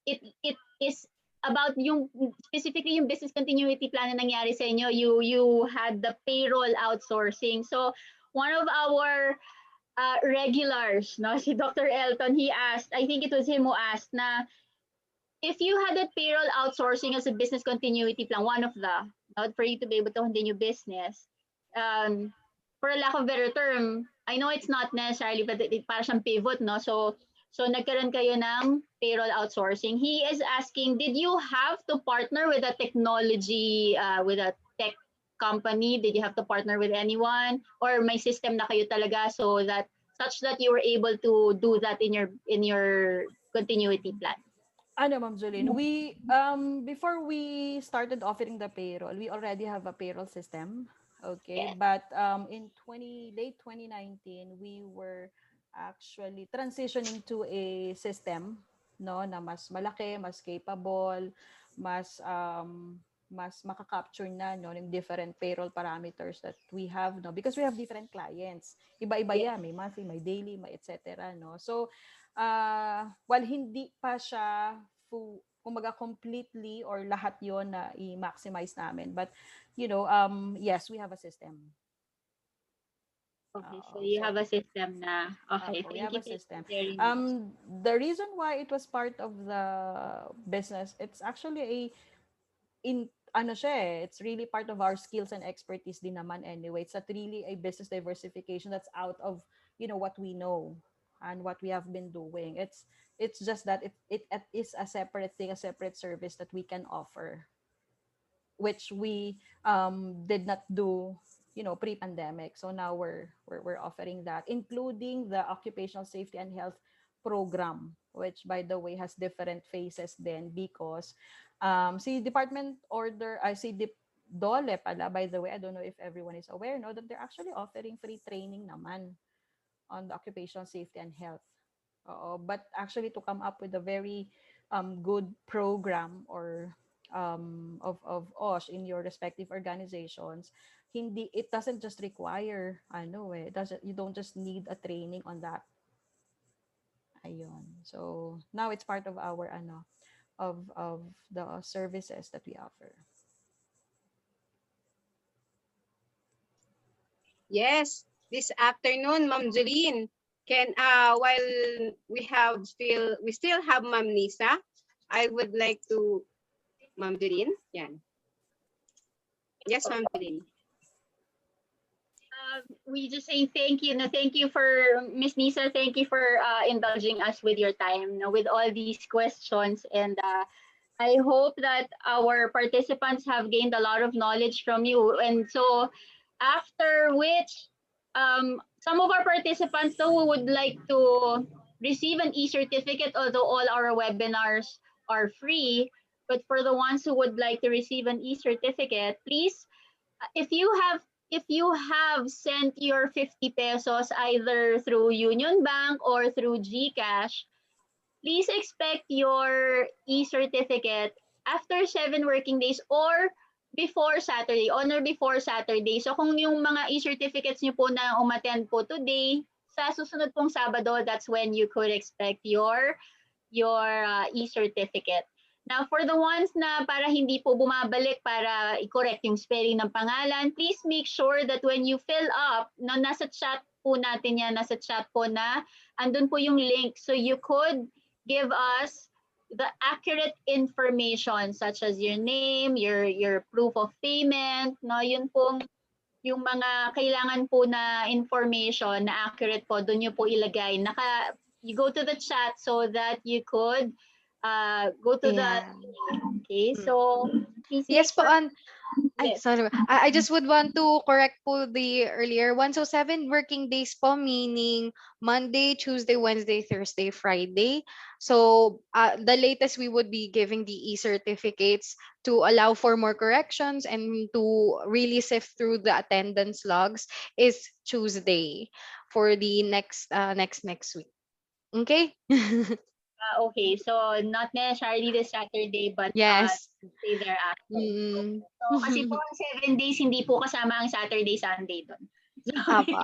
it is about yung specifically yung business continuity plan na nangyari sa inyo. You had the payroll outsourcing. So one of our regulars, no, si Dr. Elton, he asked, I think it was him who asked na if you had a payroll outsourcing as a business continuity plan, one of the, for you to be able to continue business, for a lack of better term, I know it's not necessarily, but para siyang pivot, no? So nagkaroon kayo ng payroll outsourcing. He is asking, did you have to partner with a technology, with a tech company? Did you have to partner with anyone? Or may system na kayo talaga so that such that you were able to do that in your continuity plan? Ma'am Jolene, we before we started offering the payroll, we already have a payroll system. Okay, Yes. but in late 2019, we were actually transitioning to a system no na mas malaki, mas capable, mas maka-capture na no ng different payroll parameters that we have no because we have different clients. Iba-iba Yes. yan, may monthly, may daily, may etc. no. So while hindi pa siya kumbaga completely or lahat yon na i-maximize namin, but yes, we have a system. Okay, so you have a system na. Okay, We thank have you a for system. sharing that. The reason why it was part of the business, it's actually it's really part of our skills and expertise din naman anyway. It's not really a business diversification that's out of, what we know and what we have been doing. It's just that it is a separate thing, a separate service that we can offer, which we did not do pre-pandemic. So now we're offering that, including the occupational safety and health program, which by the way has different phases then, because see department order, I see the Dole pala, by the way, I don't know if everyone is aware, no, that they're actually offering free training naman on the occupational safety and health. But actually to come up with a very good program or of OSH in your respective organizations, hindi, it doesn't just require it doesn't, you don't just need a training on that. Ayun. So now it's part of our of the services that we offer. Yes, this afternoon, Ma'am Jolene, can while we still have Ma'am Nissa, I would like to Ma'am Jolene. Yan. Yes, Ma'am Jolene. We just say thank you. No, thank you for Miss Nissa. Thank you for indulging us with your time. No, with all these questions, and I hope that our participants have gained a lot of knowledge from you. And so, after which, some of our participants though would like to receive an e-certificate, although all our webinars are free. But for the ones who would like to receive an e-certificate, please, if you have if you have sent your 50 pesos either through Union Bank or through GCash, please expect your e-certificate after 7 working days or before Saturday, on or before Saturday. So kung yung mga e-certificates nyo po na umattend po today, sa susunod pong Sabado, that's when you could expect your e-certificate. Now, for the ones na para hindi po bumabalik para i-correct yung spelling ng pangalan, please make sure that when you fill up, na nasa chat po natin yan, nasa chat po na andun po yung link. So you could give us the accurate information such as your name, your proof of payment, no? Yun pong yung mga kailangan po na information na accurate po, doon nyo po ilagay. You go to the chat so that you could go to Yeah. okay, so please Yes po, Yes. sorry. I just would want to correct po the earlier one. So 7 working days po, meaning Monday, Tuesday, Wednesday, Thursday, Friday. So the latest we would be giving the e-certificates to allow for more corrections and to really sift through the attendance logs is Tuesday for the next week. Okay? Okay, so not necessarily this Saturday, but Yes. Tuesday thereafter. Mm. So kasi po ang 7 days, hindi po kasama ang Saturday, Sunday doon. So, Apa.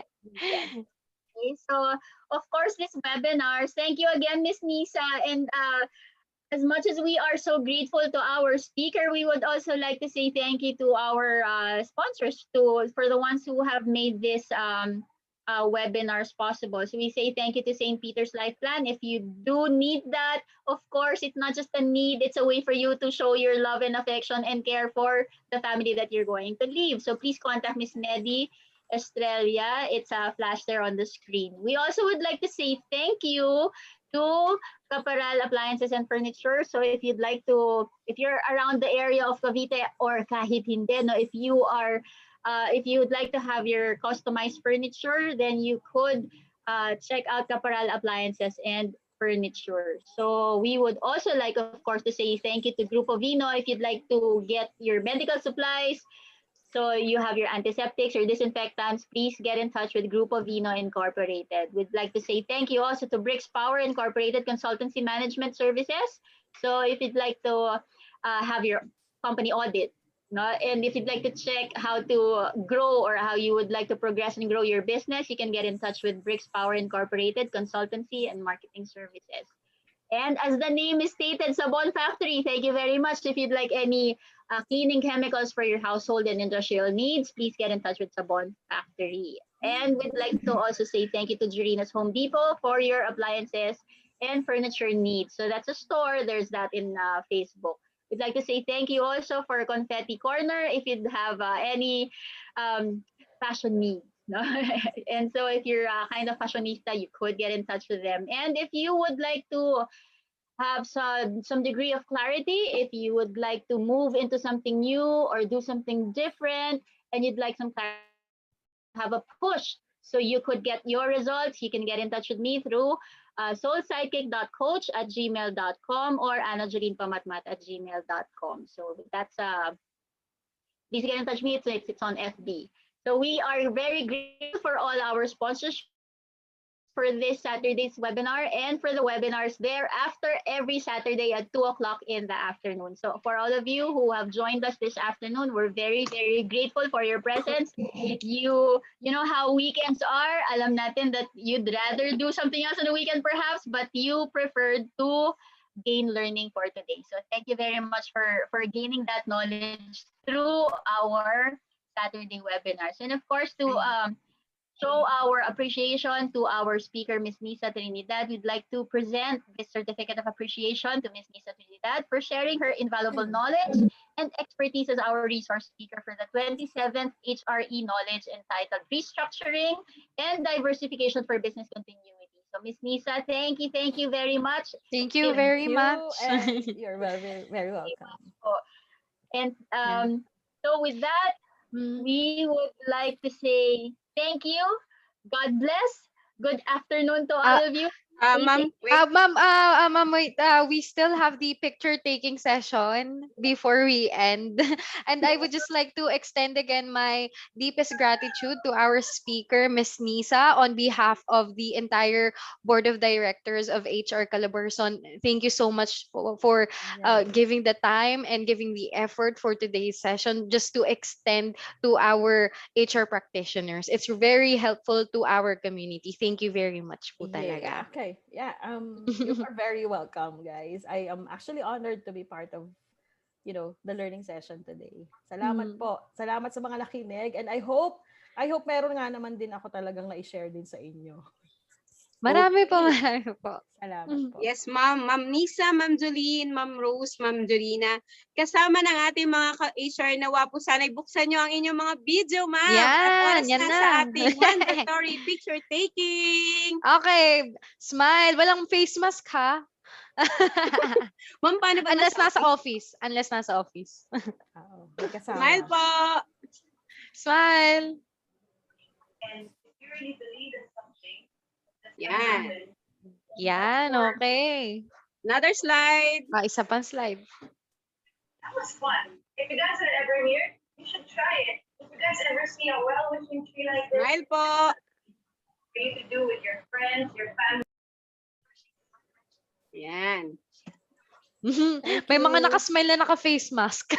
okay, so of course, this webinars, thank you again, Miss Nissa. And as much as we are so grateful to our speaker, we would also like to say thank you to our sponsors, for the ones who have made this webinars possible. So we say thank you to St. Peter's Life Plan. If you do need that, of course, it's not just a need, it's a way for you to show your love and affection and care for the family that you're going to leave. So please contact Miss Neddy Estrella. It's flashed there on the screen. We also would like to say thank you to Caparal Appliances and Furniture. So if you'd like to, if you're around the area of Cavite or kahit hindi, no, if you would like to have your customized furniture, then you could check out Caparal Appliances and Furniture. So we would also like, of course, to say thank you to Grupo Vino if you'd like to get your medical supplies. So you have your antiseptics, your disinfectants, please get in touch with Grupo Vino Incorporated. We'd like to say thank you also to Bricks Power Incorporated Consultancy Management Services. So if you'd like to have your company audit, no, and if you'd like to check how to grow or how you would like to progress and grow your business, you can get in touch with Bricks Power Incorporated Consultancy and Marketing Services. And as the name is stated, Sabon Factory, thank you very much. If you'd like any cleaning chemicals for your household and industrial needs, please get in touch with Sabon Factory. And we'd like to also say thank you to Jirina's Home Depot for your appliances and furniture needs. So that's a store. There's that in Facebook. We'd like to say thank you also for Confetti Corner if you'd have any fashion needs. No? And so if you're a kind of fashionista, you could get in touch with them. And if you would like to have some degree of clarity, if you would like to move into something new or do something different, and you'd like some have a push so you could get your results, you can get in touch with me through soulsidekick.coach@gmail.com or anajolinpamatmat@gmail.com. So that's please get in touch with me. It's on FB. So we are very grateful for all our sponsors for this Saturday's webinar and for the webinars thereafter every Saturday at 2 o'clock in the afternoon. So for all of you who have joined us this afternoon, we're very, very grateful for your presence. You know how weekends are. Alam natin that you'd rather do something else on the weekend perhaps, but you preferred to gain learning for today. So thank you very much for gaining that knowledge through our Saturday webinars. And of course, to show our appreciation to our speaker, Ms. Nissa Trinidad, we'd like to present this certificate of appreciation to Ms. Nissa Trinidad for sharing her invaluable knowledge and expertise as our resource speaker for the 27th HRE Knowledge entitled Restructuring and Diversification for Business Continuity. So Ms. Nissa, thank you very much. Thank you Thank very you, much. and you're very, very welcome. And so with that, we would like to say thank you. God bless. Good afternoon to all of you. Ma'am, wait. Ma'am, wait. We still have the picture taking session before we end. And I would just like to extend again my deepest gratitude to our speaker, Miss Nissa, on behalf of the entire board of directors of HR Calabarzon. Thank you so much for giving the time and giving the effort for today's session just to extend to our HR practitioners. It's very helpful to our community. Thank you very much po talaga. Okay. Yeah. You are very welcome, guys. I am actually honored to be part of, the learning session today. Salamat po. Salamat sa mga nakinig, and I hope meron nga naman din ako talagang na-share din sa inyo. Marami po. Salamat po. Yes, ma'am. Ma'am Nissa, Ma'am Jolene, Ma'am Rose, Ma'am Jolina. Kasama ng ating mga ka-HR nawa po sana'y buksan nyo ang inyong mga video, ma'am. At oras Yan na na. sa ating mandatory picture taking. Okay. Smile. Walang face mask, ha? Ma'am, paano ba Unless nasa office. Oo, may kasama. Smile po. Smile. And if you really believe in something, Yan. Yan, okay. Another slide. Isa pang slide. that was fun. If you guys are ever here, you should try it. If you guys ever see a well-wishing tree like this, Smile po. for you to do with your friends, your family. Yan. May mga nakasmile na naka-face mask.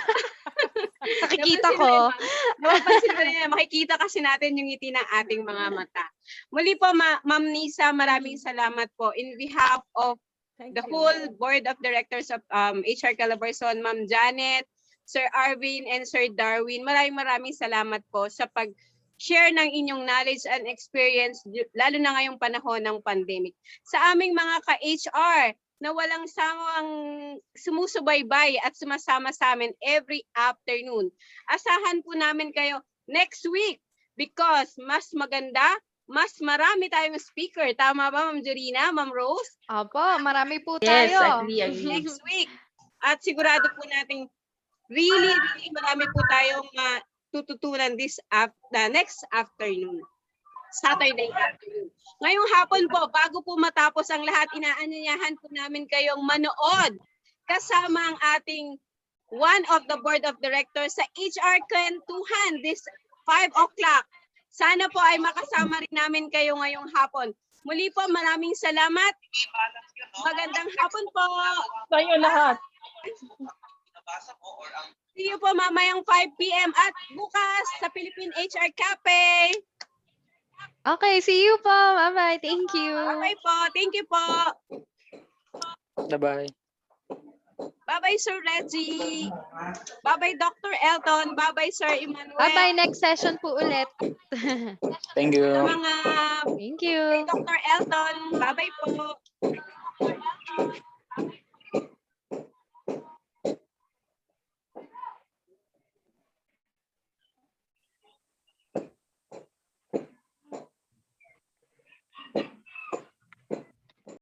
Nakikita Napansin ko. rin, ma'am. Napapansin ko rin yan. Makikita kasi natin yung ngiti ng ating mga mata. Muli po, Ma'am Nissa, maraming salamat po. In behalf of Thank the you. whole board of directors of HR Calabarzon, Ma'am Janet, Sir Arvin, and Sir Darwin, maraming salamat po sa pag-share ng inyong knowledge and experience, lalo na ngayong panahon ng pandemic. Sa aming mga ka-HR, na walang sawang sumusubaybay at sumasama sa amin every afternoon. Asahan po namin kayo next week because mas maganda, mas marami tayong speaker. Tama ba, Ma'am Jorina, Ma'am Rose? Opo, marami po Yes, tayo. agree. Next week. At sigurado po nating really marami po tayong tututunan next afternoon. Saturday afternoon. Ngayong hapon po, bago po matapos ang lahat, inaanyayahan po namin kayong manood kasama ang ating one of the board of directors sa HR Kwentuhan this 5 o'clock. Sana po ay makasama rin namin kayo ngayong hapon. Muli po, maraming salamat. Magandang hapon po. Sa inyo lahat. See you po mamayang 5 p.m. at bukas sa Philippine HR Cafe. Okay, see you po. Bye-bye. Thank you. Bye po. Thank you po. Bye-bye. Bye-bye, Sir Reggie. Bye-bye, Dr. Elton. Bye-bye, Sir Emmanuel. Bye-bye. Next session po ulit. Thank you. Sa mga Thank you. Dr. Elton. Bye-bye po.